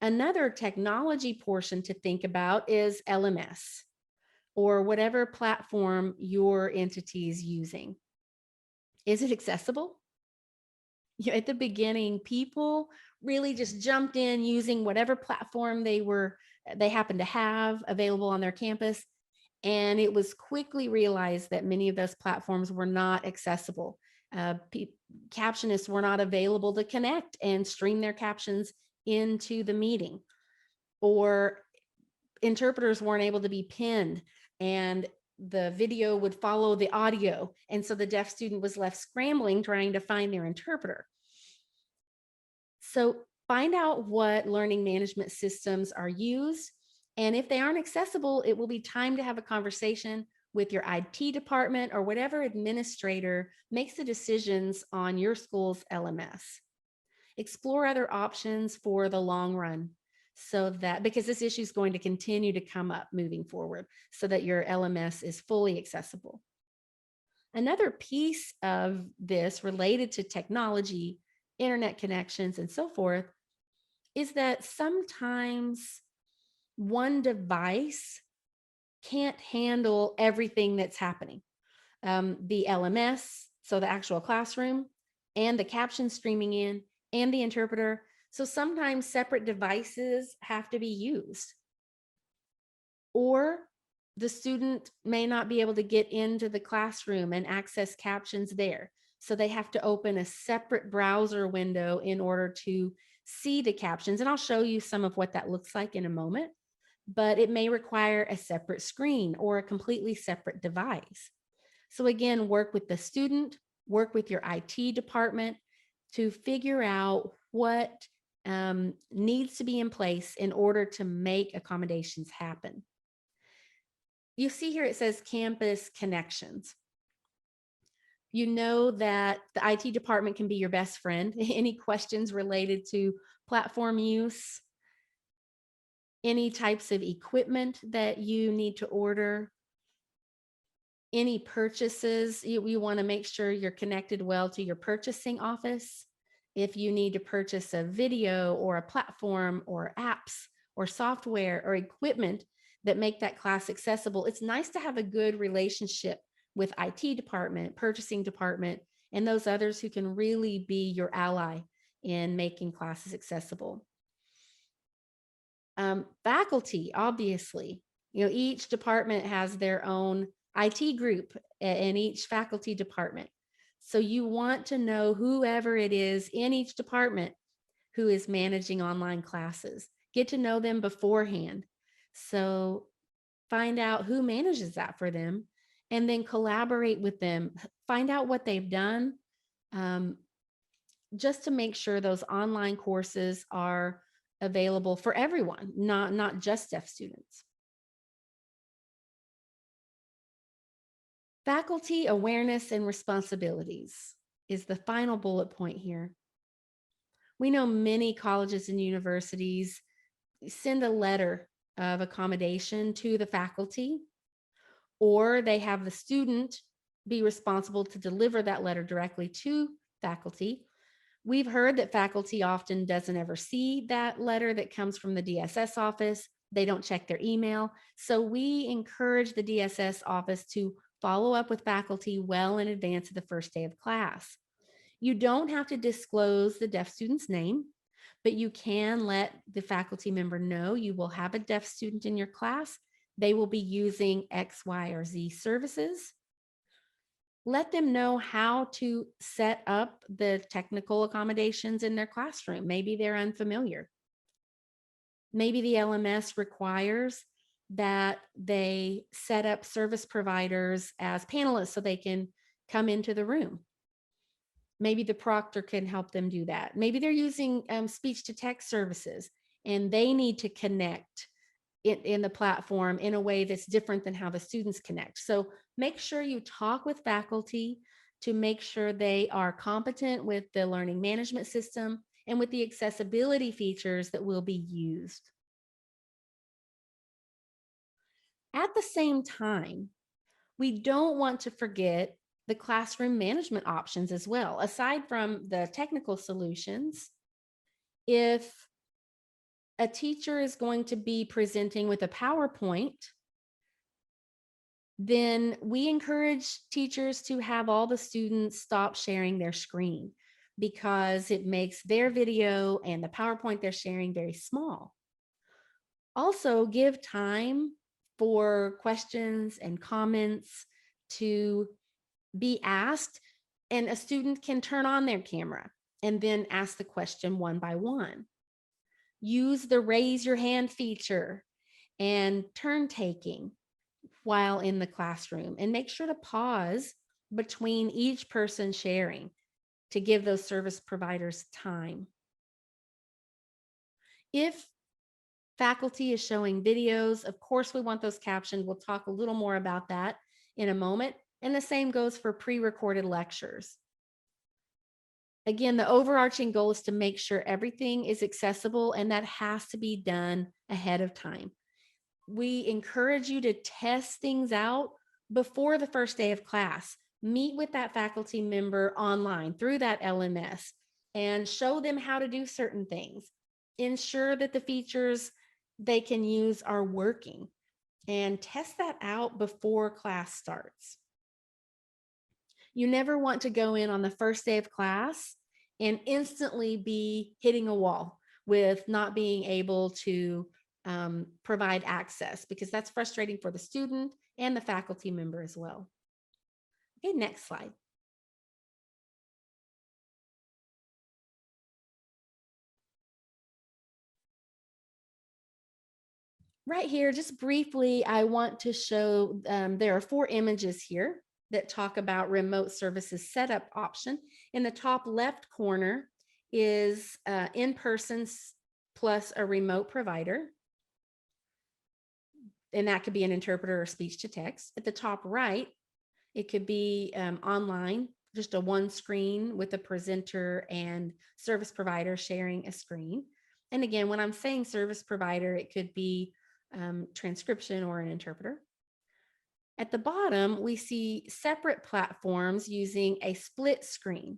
Another technology portion to think about is LMS or whatever platform your entity is using. Is it accessible? At the beginning, people really just jumped in using whatever platform they happened to have available on their campus. And it was quickly realized that many of those platforms were not accessible. Captionists were not available to connect and stream their captions into the meeting, or interpreters weren't able to be pinned and the video would follow the audio. And so the deaf student was left scrambling trying to find their interpreter. So find out what learning management systems are used. And if they aren't accessible, it will be time to have a conversation with your IT department or whatever administrator makes the decisions on your school's LMS. Explore other options for the long run, so that, because this issue is going to continue to come up moving forward, so that your LMS is fully accessible. Another piece of this related to technology, internet connections, and so forth, is that sometimes one device can't handle everything that's happening. The LMS, so the actual classroom, and the caption streaming in, and the interpreter. So sometimes separate devices have to be used. Or the student may not be able to get into the classroom and access captions there. So they have to open a separate browser window in order to see the captions. And I'll show you some of what that looks like in a moment. But it may require a separate screen or a completely separate device. So again, work with the student, work with your IT department to figure out what needs to be in place in order to make accommodations happen. You see here it says campus connections. You know that the IT department can be your best friend. Any questions related to platform use, any types of equipment that you need to order, any purchases, you want to make sure you're connected well to your purchasing office. If you need to purchase a video or a platform or apps or software or equipment that make that class accessible, it's nice to have a good relationship with IT department, purchasing department, and those others who can really be your ally in making classes accessible. Faculty, obviously, each department has their own IT group in each faculty department. So you want to know whoever it is in each department who is managing online classes. Get to know them beforehand. So find out who manages that for them and then collaborate with them. Find out what they've done, um, just to make sure those online courses are available for everyone, not just deaf students. Faculty awareness and responsibilities is the final bullet point here. We know many colleges and universities send a letter of accommodation to the faculty, or they have the student be responsible to deliver that letter directly to faculty. We've heard that faculty often doesn't ever see that letter that comes from the DSS office. They don't check their email. So we encourage the DSS office to follow up with faculty well in advance of the first day of class. You don't have to disclose the deaf student's name, but you can let the faculty member know you will have a deaf student in your class. They will be using X, Y, or Z services. Let them know how to set up the technical accommodations in their classroom. Maybe they're unfamiliar. Maybe the LMS requires that they set up service providers as panelists so they can come into the room. Maybe the proctor can help them do that. Maybe they're using speech to text services and they need to connect in the platform in a way that's different than how the students connect. So make sure you talk with faculty to make sure they are competent with the learning management system and with the accessibility features that will be used. At the same time, we don't want to forget the classroom management options as well. Aside from the technical solutions, if a teacher is going to be presenting with a PowerPoint, then we encourage teachers to have all the students stop sharing their screen because it makes their video and the PowerPoint they're sharing very small. Also, give time for questions and comments to be asked, and a student can turn on their camera and then ask the question one by one. Use the raise your hand feature and turn taking while in the classroom, and make sure to pause between each person sharing to give those service providers time. If faculty is showing videos, of course we want those captioned. We'll talk a little more about that in a moment. And the same goes for pre-recorded lectures. Again, the overarching goal is to make sure everything is accessible, and that has to be done ahead of time. We encourage you to test things out before the first day of class. Meet with that faculty member online through that LMS and show them how to do certain things. Ensure that the features they can use are working, and test that out before class starts. You never want to go in on the first day of class and instantly be hitting a wall with not being able to provide access, because that's frustrating for the student and the faculty member as well. Okay, next slide. Right here, just briefly, I want to show there are 4 images here that talk about remote services setup option. In the top left corner is in-person plus a remote provider. And that could be an interpreter or speech to text. At the top right, it could be online, just a one screen with a presenter and service provider sharing a screen. And again, when I'm saying service provider, it could be transcription or an interpreter. At the bottom, we see separate platforms using a split screen.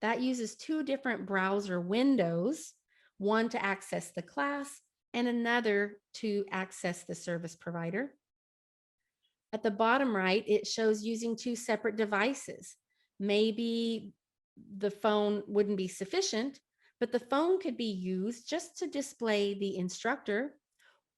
That uses 2 different browser windows, one to access the class and another to access the service provider. At the bottom right, it shows using 2 separate devices. Maybe the phone wouldn't be sufficient, but the phone could be used just to display the instructor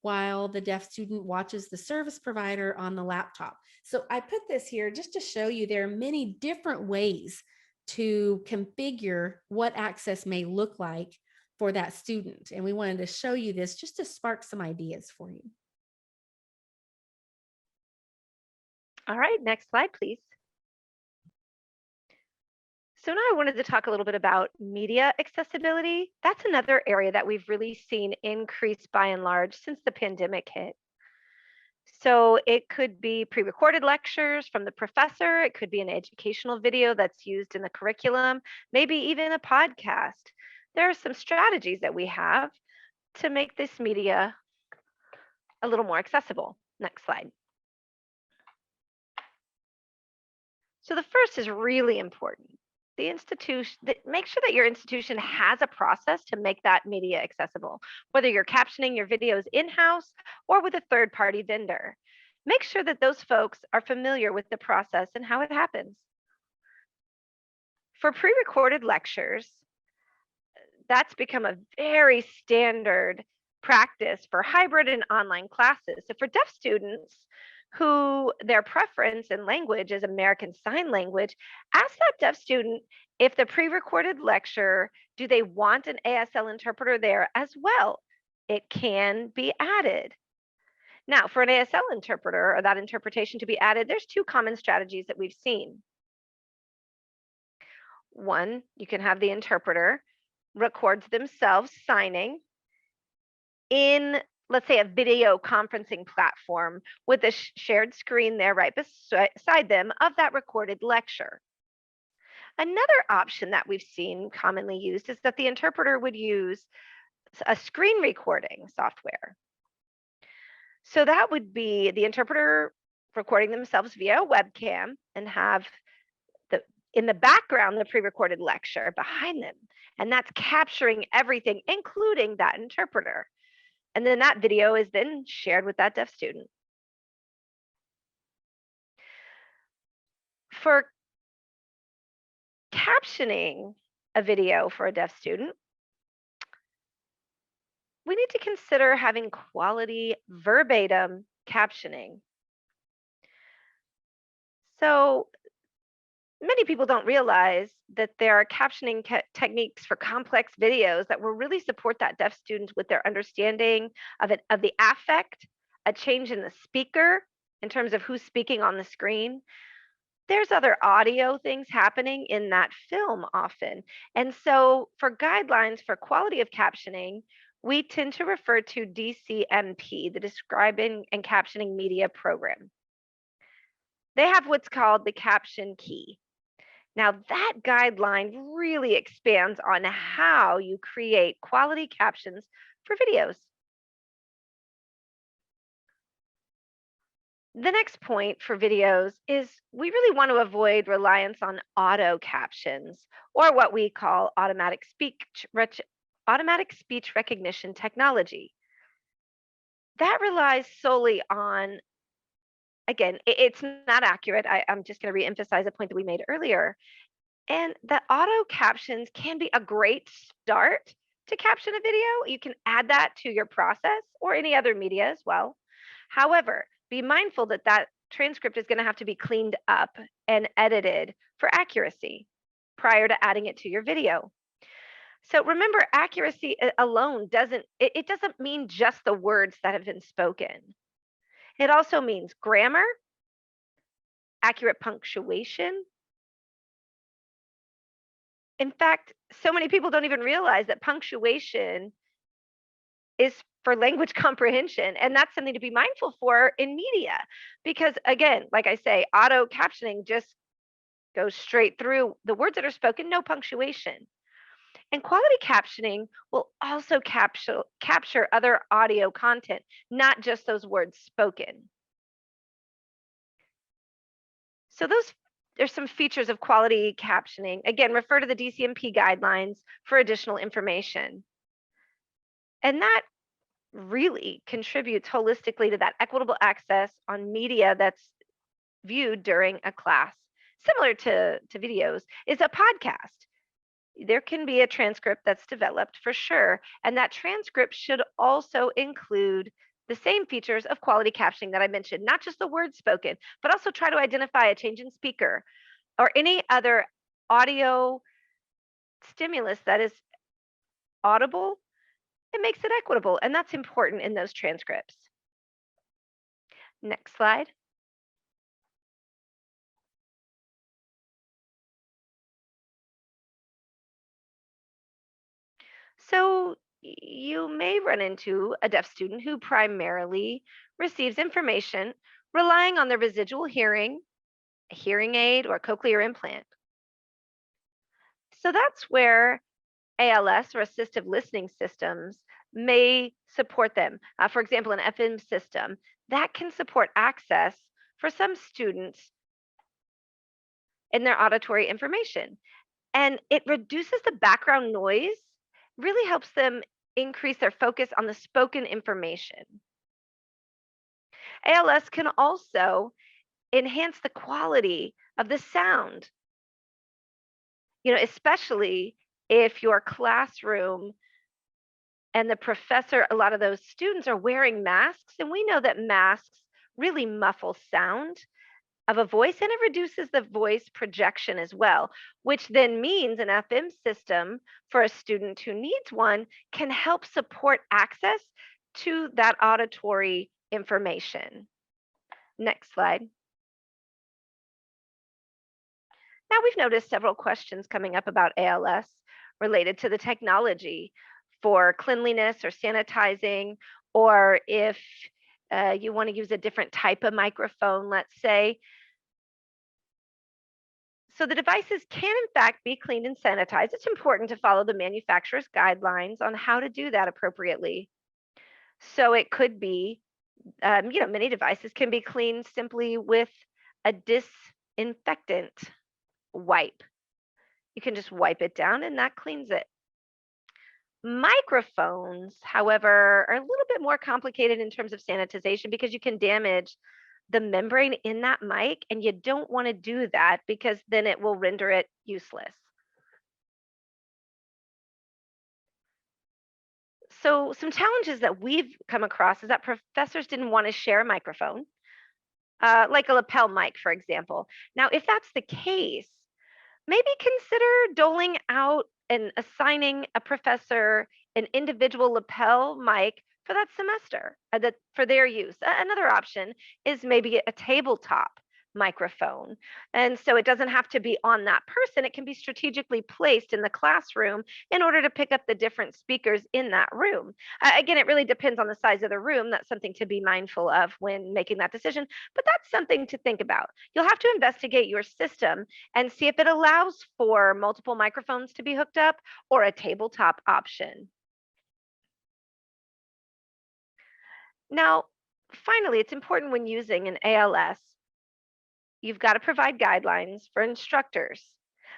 while the deaf student watches the service provider on the laptop. So I put this here just to show you there are many different ways to configure what access may look like for that student. And we wanted to show you this just to spark some ideas for you. All right, next slide, please. So now I wanted to talk a little bit about media accessibility. That's another area that we've really seen increase by and large since the pandemic hit. So it could be pre-recorded lectures from the professor. It could be an educational video that's used in the curriculum, maybe even a podcast. There are some strategies that we have to make this media a little more accessible. Next slide. So the first is really important. The institution, make sure that your institution has a process to make that media accessible, whether you're captioning your videos in-house or with a third-party vendor. Make sure that those folks are familiar with the process and how it happens. For pre-recorded lectures, that's become a very standard practice for hybrid and online classes. So for deaf students who their preference in language is American Sign Language, ask that deaf student if the pre-recorded lecture, do they want an ASL interpreter there as well? It can be added. Now, for an ASL interpreter or that interpretation to be added, there's two common strategies that we've seen. One, you can have the interpreter records themselves signing in, let's say, a video conferencing platform with a shared screen there right beside them of that recorded lecture. Another option that we've seen commonly used is that the interpreter would use a screen recording software. So that would be the interpreter recording themselves via a webcam and have in the background the pre-recorded lecture behind them. And that's capturing everything, including that interpreter. And then that video is then shared with that deaf student. For captioning a video for a deaf student, we need to consider having quality verbatim captioning. So many people don't realize that there are captioning techniques for complex videos that will really support that deaf student with their understanding of the affect, a change in the speaker in terms of who's speaking on the screen. There's other audio things happening in that film often. And so for guidelines for quality of captioning, we tend to refer to DCMP, the Describing and Captioning Media Program. They have what's called the caption key. Now that guideline really expands on how you create quality captions for videos. The next point for videos is we really want to avoid reliance on auto captions or what we call automatic speech recognition technology. That relies solely on, again, it's not accurate. I'm just going to reemphasize a point that we made earlier. And the auto captions can be a great start to caption a video. You can add that to your process or any other media as well. However, be mindful that that transcript is going to have to be cleaned up and edited for accuracy prior to adding it to your video. So remember, accuracy alone doesn't mean just the words that have been spoken. It also means grammar, accurate punctuation. In fact, so many people don't even realize that punctuation is for language comprehension, and that's something to be mindful for in media. Because again, like I say, auto captioning just goes straight through the words that are spoken, no punctuation. And quality captioning will also capture other audio content, not just those words spoken. So there's some features of quality captioning. Again, refer to the DCMP guidelines for additional information. And that really contributes holistically to that equitable access on media that's viewed during a class. Similar to videos is a podcast. There can be a transcript that's developed for sure. And that transcript should also include the same features of quality captioning that I mentioned, not just the words spoken, but also try to identify a change in speaker or any other audio stimulus that is audible, it makes it equitable, and that's important in those transcripts. Next slide. So you may run into a deaf student who primarily receives information relying on their residual hearing, a hearing aid, or a cochlear implant. So that's where ALS or assistive listening systems may support them. For example, an FM system that can support access for some students in their auditory information. And it reduces the background noise, really helps them increase their focus on the spoken information. ALS can also enhance the quality of the sound, especially if your classroom and the professor, a lot of those students are wearing masks, and we know that masks really muffle sound of a voice, and it reduces the voice projection as well, which then means an FM system for a student who needs one can help support access to that auditory information. Next slide. Now we've noticed several questions coming up about ALS related to the technology for cleanliness or sanitizing, or if you want to use a different type of microphone, let's say. So the devices can in fact be cleaned and sanitized. It's important to follow the manufacturer's guidelines on how to do that appropriately. So it could be, many devices can be cleaned simply with a disinfectant wipe. You can just wipe it down and that cleans it. Microphones, however, are a little bit more complicated in terms of sanitization because you can damage the membrane in that mic, and you don't want to do that because then it will render it useless. So some challenges that we've come across is that professors didn't want to share a microphone, like a lapel mic, for example. Now, if that's the case, maybe consider doling out and assigning a professor an individual lapel mic for that semester for their use. Another option is maybe a tabletop microphone. And so it doesn't have to be on that person. It can be strategically placed in the classroom in order to pick up the different speakers in that room. Again, it really depends on the size of the room. That's something to be mindful of when making that decision, but that's something to think about. You'll have to investigate your system and see if it allows for multiple microphones to be hooked up or a tabletop option. Now, finally, it's important when using an ALS, you've got to provide guidelines for instructors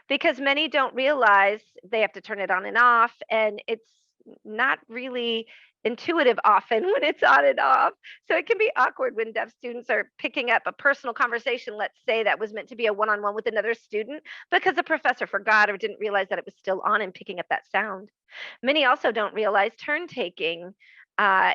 because many don't realize they have to turn it on and off, and it's not really intuitive often when it's on and off. So it can be awkward when deaf students are picking up a personal conversation, let's say that was meant to be a one-on-one with another student, because the professor forgot or didn't realize that it was still on and picking up that sound. Many also don't realize turn taking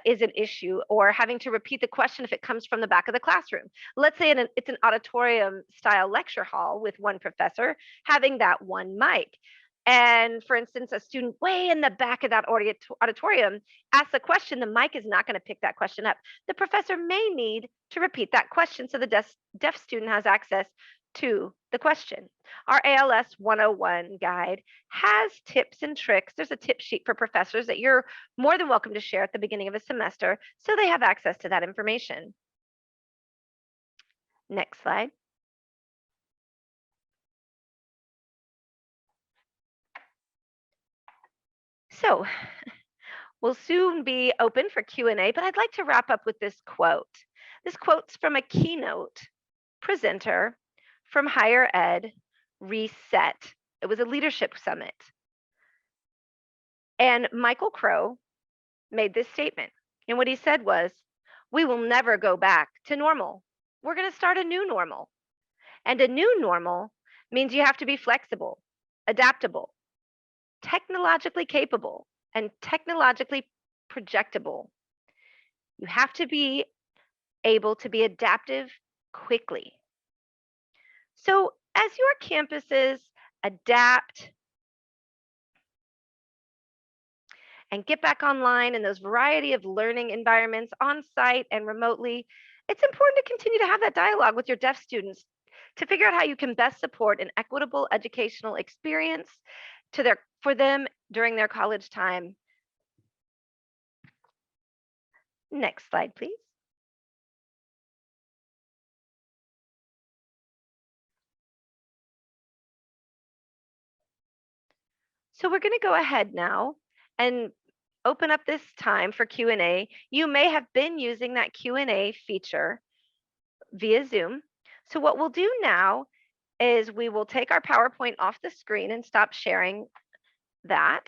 is an issue, or having to repeat the question if it comes from the back of the classroom. Let's say it's an auditorium style lecture hall with one professor having that one mic. And for instance, a student way in the back of that auditorium asks a question, the mic is not going to pick that question up. The professor may need to repeat that question so the deaf student has access to the question. Our ALS 101 guide has tips and tricks. There's a tip sheet for professors that you're more than welcome to share at the beginning of a semester so they have access to that information. Next slide. So we'll soon be open for Q&A, but I'd like to wrap up with this quote. This quote's from a keynote presenter from Higher Ed Reset. It was a leadership summit. And Michael Crow made this statement. And what he said was, we will never go back to normal. We're going to start a new normal. And a new normal means you have to be flexible, adaptable, technologically capable, and technologically projectable. You have to be able to be adaptive quickly. So as your campuses adapt and get back online in those variety of learning environments on site and remotely, it's important to continue to have that dialogue with your deaf students to figure out how you can best support an equitable educational experience for them during their college time. Next slide, please. So we're going to go ahead now and open up this time for Q&A. You may have been using that Q&A feature via Zoom. So what we'll do now is we will take our PowerPoint off the screen and stop sharing that.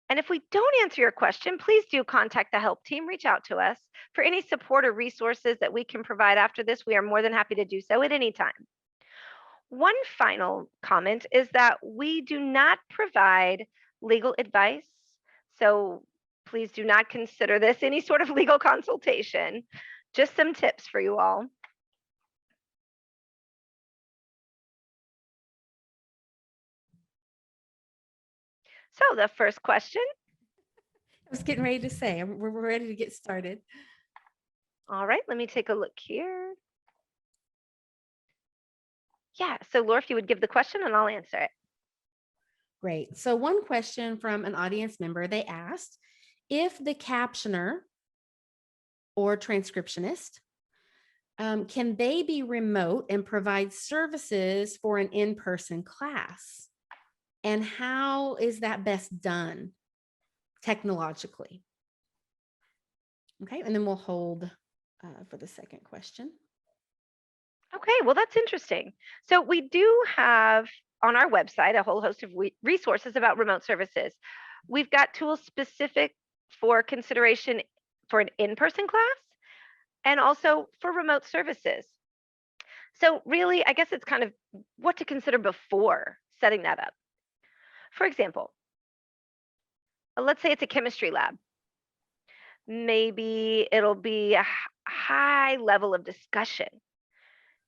And if we don't answer your question, please do contact the help team, reach out to us for any support or resources that we can provide after this. We are more than happy to do so at any time. One final comment is that we do not provide legal advice. So please do not consider this any sort of legal consultation, just some tips for you all. So the first question. I was getting ready to say, we're ready to get started. All right, let me take a look here. Yeah, so Laura, if you would give the question and I'll answer it. Great. So one question from an audience member, they asked if the captioner or transcriptionist, can they be remote and provide services for an in-person class? And how is that best done technologically? Okay, and then we'll hold for the second question. Okay, well, that's interesting. So we do have on our website a whole host of resources about remote services. We've got tools specific for consideration for an in-person class and also for remote services. So really, I guess it's kind of what to consider before setting that up. For example, let's say it's a chemistry lab. Maybe it'll be a high level of discussion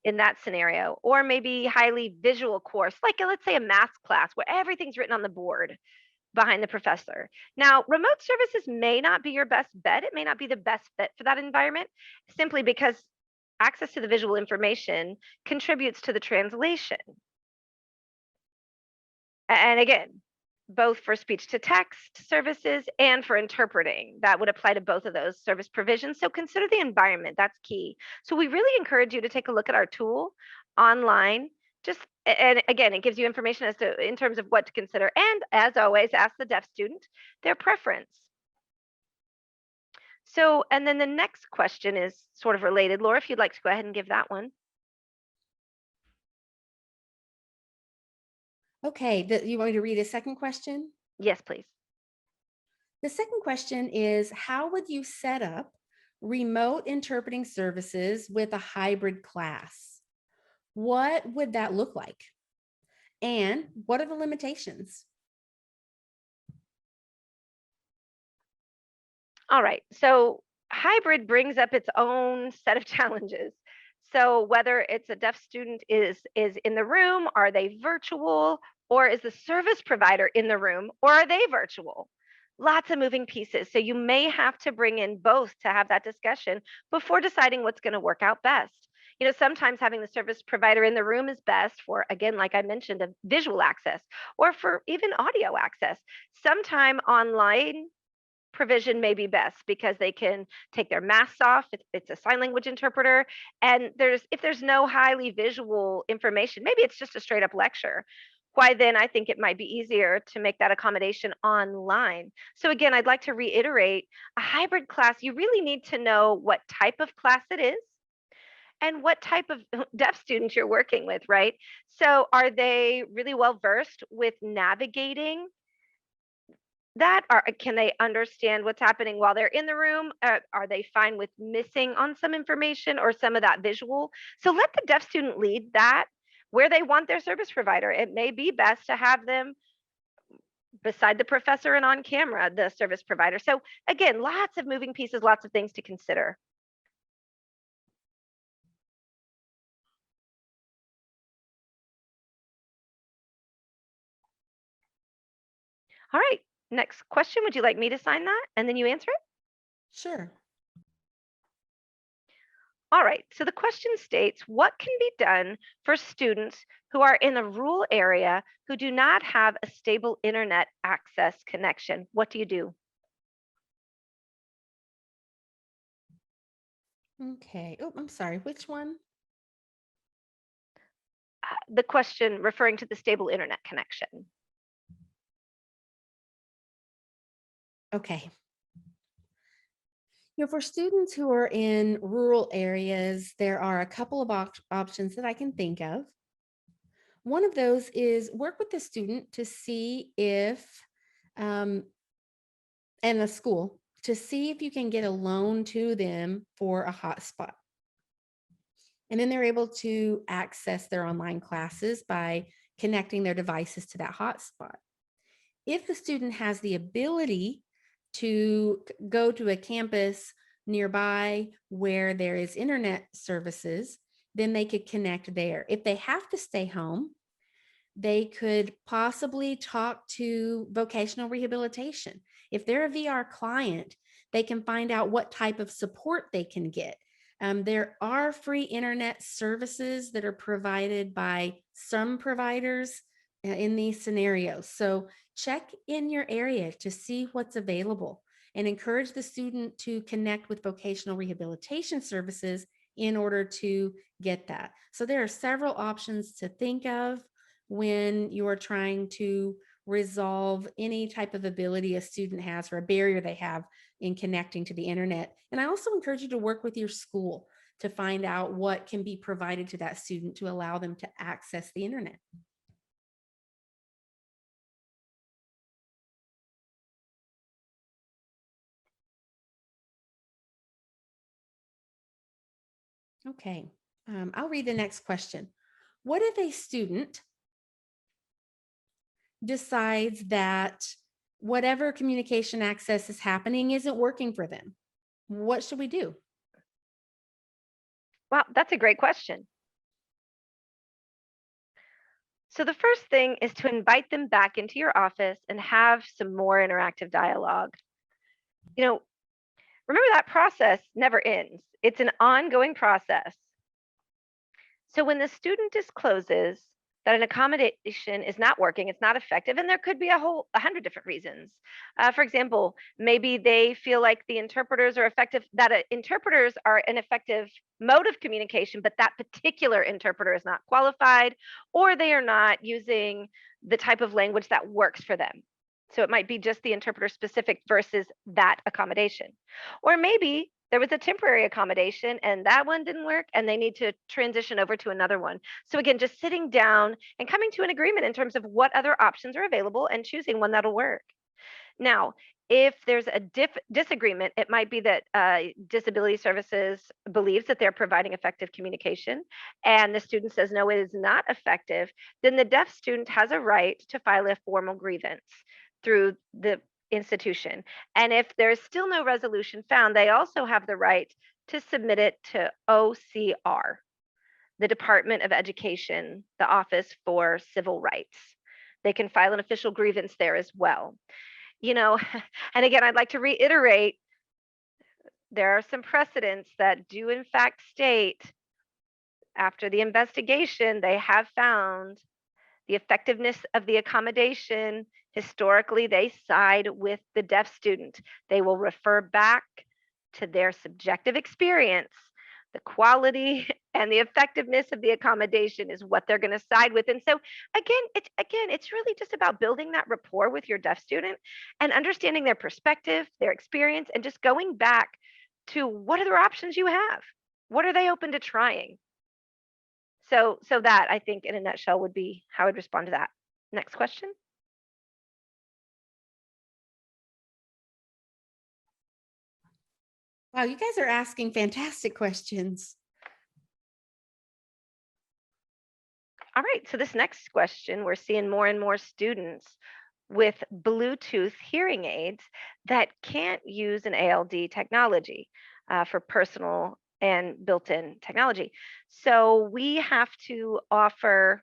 in that scenario, or maybe highly visual course, like let's say a math class where everything's written on the board behind the professor. Now, remote services may not be your best bet. It may not be the best fit for that environment, simply because access to the visual information contributes to the translation. And again, both for speech to text services and for interpreting. That would apply to both of those service provisions. So consider the environment, that's key. So we really encourage you to take a look at our tool online. And again, it gives you information as to in terms of what to consider. And as always, ask the deaf student their preference. So, and then the next question is sort of related. Laura, if you'd like to go ahead and give that one. Okay, you want me to read a second question? Yes, please. The second question is, how would you set up remote interpreting services with a hybrid class? What would that look like? And what are the limitations? All right, so hybrid brings up its own set of challenges. So whether it's a deaf student is in the room, are they virtual, or is the service provider in the room, or are they virtual? Lots of moving pieces. So you may have to bring in both to have that discussion before deciding what's going to work out best. You know, sometimes having the service provider in the room is best for, again, like I mentioned, a visual access or for even audio access. Sometime online provision may be best because they can take their masks off if it's a sign language interpreter, and if there's no highly visual information, maybe it's just a straight up lecture, why then I think it might be easier to make that accommodation online. So again, I'd like to reiterate, a hybrid class, you really need to know what type of class it is and what type of deaf student you're working with, right? So are they really well versed with navigating that? Or can they understand what's happening while they're in the room? Are they fine with missing on some information or some of that visual? So let the deaf student lead that where they want their service provider. It may be best to have them beside the professor and on camera, the service provider. So again, lots of moving pieces, lots of things to consider. All right, Next question, would you like me to sign that and then you answer it? Sure. All right, so the question states, what can be done for students who are in a rural area who do not have a stable internet access connection? What do you do? Okay. Oh, I'm sorry. Which one? The question referring to the stable internet connection. Okay. For students who are in rural areas, there are a couple of options that I can think of. One of those is work with the student to see if, um, and the school, to see if you can get a loan to them for a hotspot. And then they're able to access their online classes by connecting their devices to that hotspot. If the student has the ability to go to a campus nearby where there is internet services, then they could connect there. If they have to stay home, they could possibly talk to vocational rehabilitation. If they're a VR client, they can find out what type of support they can get. There are free internet services that are provided by some providers in these scenarios. So check in your area to see what's available and encourage the student to connect with vocational rehabilitation services in order to get that. So there are several options to think of when you're trying to resolve any type of ability a student has or a barrier they have in connecting to the internet. And I also encourage you to work with your school to find out what can be provided to that student to allow them to access the internet. Okay, I'll read the next question. What if a student decides that whatever communication access is happening isn't working for them? What should we do? Wow, that's a great question. So the first thing is to invite them back into your office and have some more interactive dialogue. You know, remember that process never ends. It's an ongoing process. So when the student discloses that an accommodation is not working, it's not effective, and there could be a whole 100 different reasons. For example, maybe they feel like the interpreters are effective, that interpreters are an effective mode of communication, but that particular interpreter is not qualified, or they are not using the type of language that works for them. So it might be just the interpreter specific versus that accommodation. Or maybe there was a temporary accommodation and that one didn't work and they need to transition over to another one. So again, just sitting down and coming to an agreement in terms of what other options are available and choosing one that'll work. Now, if there's a disagreement, it might be that disability services believes that they're providing effective communication and the student says, no, it is not effective, then the deaf student has a right to file a formal grievance through the institution. And if there's still no resolution found, they also have the right to submit it to OCR, the Department of Education, the Office for Civil Rights. They can file an official grievance there as well. You know, and again, I'd like to reiterate there are some precedents that do, in fact, state after the investigation, they have found the effectiveness of the accommodation. Historically, they side with the deaf student. They will refer back to their subjective experience. The quality and the effectiveness of the accommodation is what they're going to side with. And so it's really just about building that rapport with your deaf student and understanding their perspective, their experience, and just going back to what other options you have. What are they open to trying? So that I think in a nutshell would be how I'd respond to that. Next question. Wow, you guys are asking fantastic questions. All right, so this next question, we're seeing more and more students with Bluetooth hearing aids that can't use an ALD technology for personal and built-in technology. So we have to offer,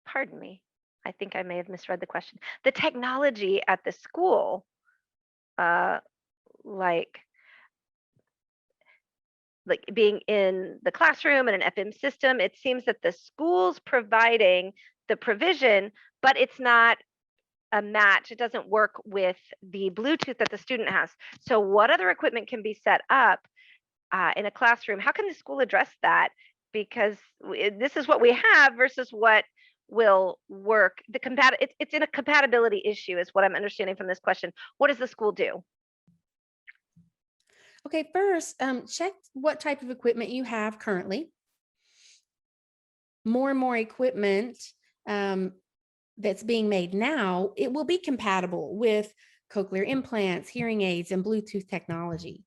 pardon me, I think I may have misread the question. The technology at the school, uh, like being in the classroom and an FM system, it seems that the school's providing the provision, but it's not a match. It doesn't work with the Bluetooth that the student has. So, what other equipment can be set up in a classroom? How can the school address that? Because this is what we have versus what will work. It's in a compatibility issue, is what I'm understanding from this question. What does the school do? Okay, first, check what type of equipment you have currently. More and more equipment that's being made now, it will be compatible with cochlear implants, hearing aids, and Bluetooth technology.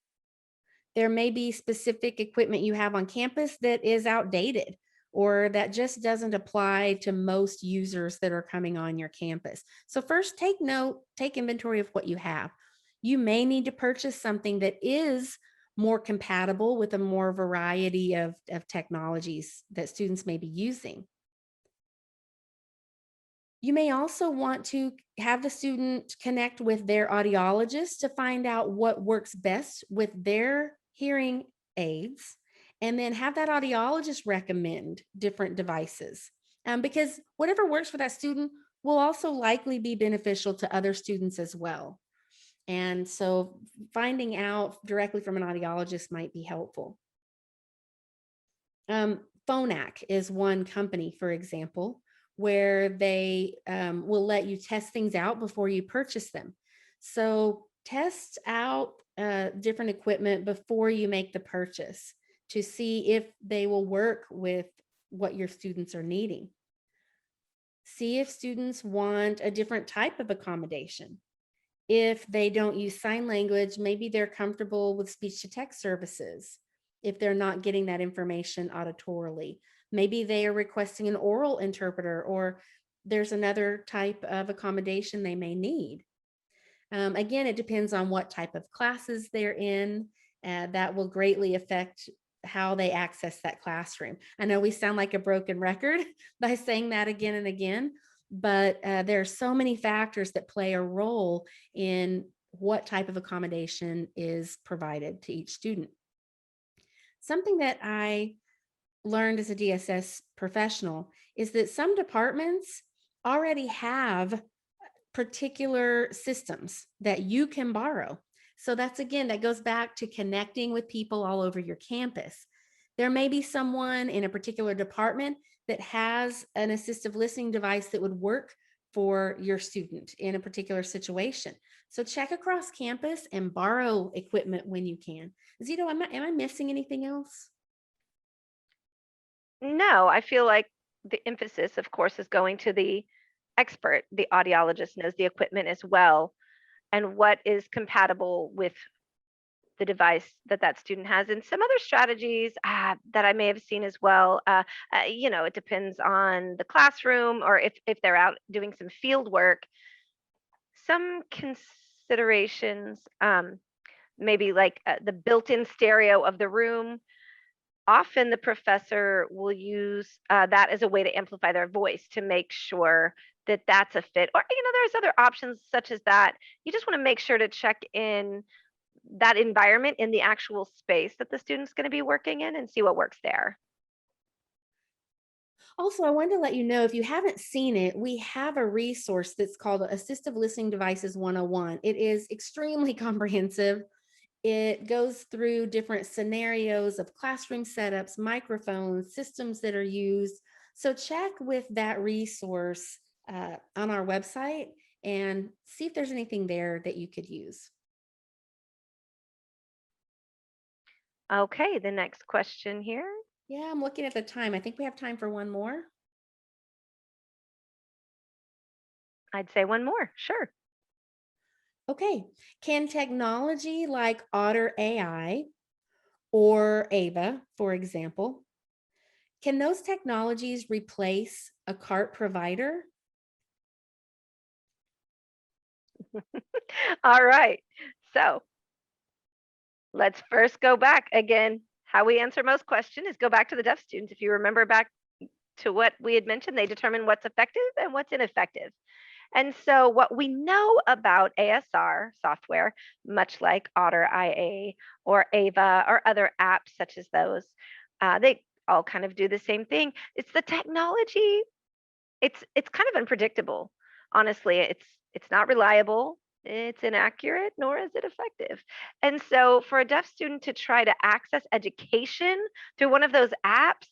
There may be specific equipment you have on campus that is outdated or that just doesn't apply to most users that are coming on your campus. So first, take note, take inventory of what you have. You may need to purchase something that is more compatible with a more variety of technologies that students may be using. You may also want to have the student connect with their audiologist to find out what works best with their hearing aids, and then have that audiologist recommend different devices. Because whatever works for that student will also likely be beneficial to other students as well. And so finding out directly from an audiologist might be helpful. Phonak is one company, for example, where they will let you test things out before you purchase them. So test out different equipment before you make the purchase to see if they will work with what your students are needing. See if students want a different type of accommodation. If they don't use sign language, maybe they're comfortable with speech to text services. If they're not getting that information auditorily, maybe they are requesting an oral interpreter, or there's another type of accommodation they may need. Again, it depends on what type of classes they're in. That will greatly affect how they access that classroom. I know we sound like a broken record by saying that again and again, but there are so many factors that play a role in what type of accommodation is provided to each student. Something that I learned as a DSS professional is that some departments already have particular systems that you can borrow. So that's, again, that goes back to connecting with people all over your campus. There may be someone in a particular department that has an assistive listening device that would work for your student in a particular situation. So check across campus and borrow equipment when you can. Zito, am I missing anything else? No, I feel like the emphasis, of course, is going to the expert. The audiologist knows the equipment as well and what is compatible with the device that that student has. And some other strategies that I may have seen as well. It depends on the classroom, or if they're out doing some field work. Some considerations, maybe like the built-in stereo of the room. Often the professor will use that as a way to amplify their voice to make sure that that's a fit. Or, there's other options such as that. You just want to make sure to check in that environment in the actual space that the student's going to be working in and see what works there. Also, I wanted to let you know, if you haven't seen it, we have a resource that's called Assistive Listening Devices 101. It is extremely comprehensive. It goes through different scenarios of classroom setups, microphones, systems that are used. So check with that resource on our website and see if there's anything there that you could use. Okay, the next question here. Yeah, I'm looking at the time. I think we have time for one more. I'd say one more. Sure. Okay. Can technology like Otter AI or Ava, for example, can those technologies replace a CART provider? All right. So let's first go back again. How we answer most questions is go back to the deaf students. If you remember back to what we had mentioned. They determine what's effective and what's ineffective. And so what we know about ASR software, much like Otter IA or Ava or other apps such as those, they all kind of do the same thing. It's the technology. It's kind of unpredictable. Honestly, it's not reliable. It's inaccurate, nor is it effective. And so for a deaf student to try to access education through one of those apps,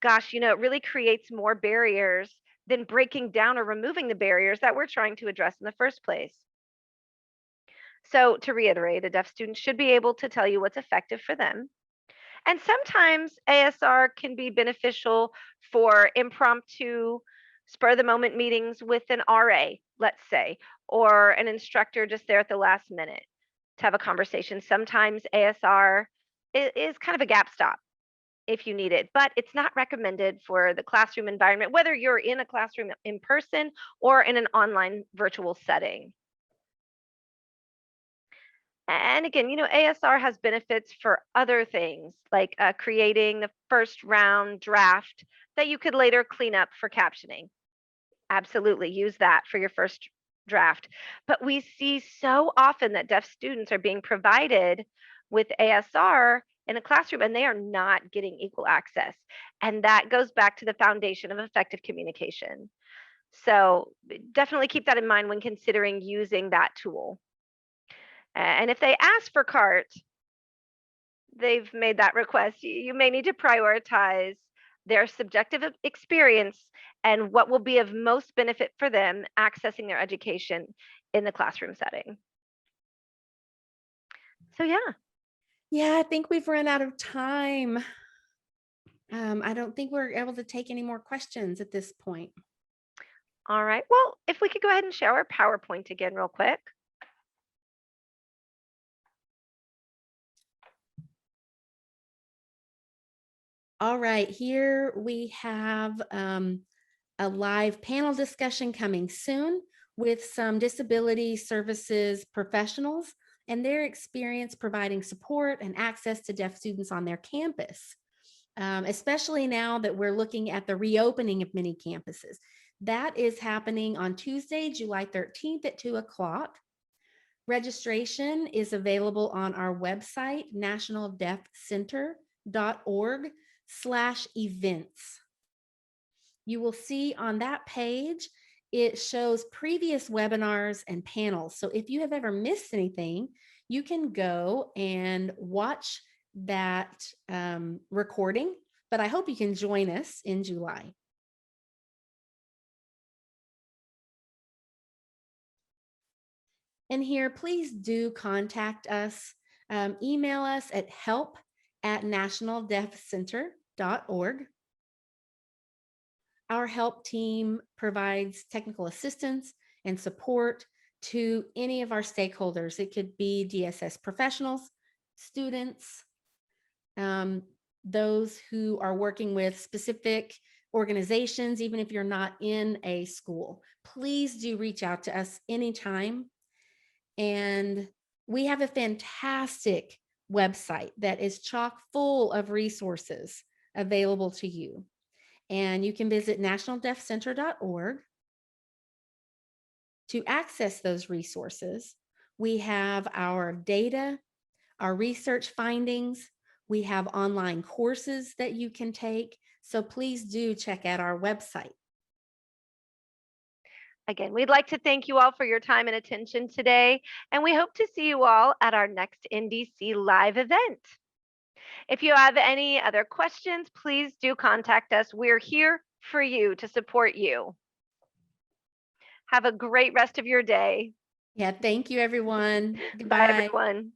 gosh, it really creates more barriers than breaking down or removing the barriers that we're trying to address in the first place. So, to reiterate, a deaf student should be able to tell you what's effective for them. And sometimes ASR can be beneficial for impromptu, spur of the moment meetings with an RA, let's say, or an instructor just there at the last minute to have a conversation. Sometimes ASR is kind of a gap stop if you need it, but it's not recommended for the classroom environment, whether you're in a classroom in person or in an online virtual setting. And again, ASR has benefits for other things like creating the first round draft that you could later clean up for captioning. Absolutely use that for your first draft. But we see so often that deaf students are being provided with ASR in a classroom and they are not getting equal access. And that goes back to the foundation of effective communication. So definitely keep that in mind when considering using that tool. And if they ask for CART, they've made that request. You may need to prioritize their subjective experience and what will be of most benefit for them accessing their education in the classroom setting. So yeah. Yeah, I think we've run out of time. I don't think we're able to take any more questions at this point. All right. Well, if we could go ahead and share our PowerPoint again real quick. All right, here we have a live panel discussion coming soon with some disability services professionals and their experience providing support and access to deaf students on their campus, especially now that we're looking at the reopening of many campuses. That is happening on Tuesday, July 13th at 2 o'clock. Registration is available on our website, nationaldeafcenter.org/events. You will see on that page, it shows previous webinars and panels. So if you have ever missed anything, you can go and watch that recording, but I hope you can join us in July. And here, please do contact us. Email us at help@nationaldeafcenter.org. Our help team provides technical assistance and support to any of our stakeholders. It could be DSS professionals, students, those who are working with specific organizations, even if you're not in a school. Please do reach out to us anytime. And we have a fantastic website that is chock full of resources available to you. And you can visit nationaldeafcenter.org. To access those resources, we have our data, our research findings, we have online courses that you can take. So please do check out our website. Again, we'd like to thank you all for your time and attention today, and we hope to see you all at our next NDC Live event. If you have any other questions, please do contact us. We're here for you to support you. Have a great rest of your day. Yeah, thank you, everyone. Bye, Goodbye. everyone.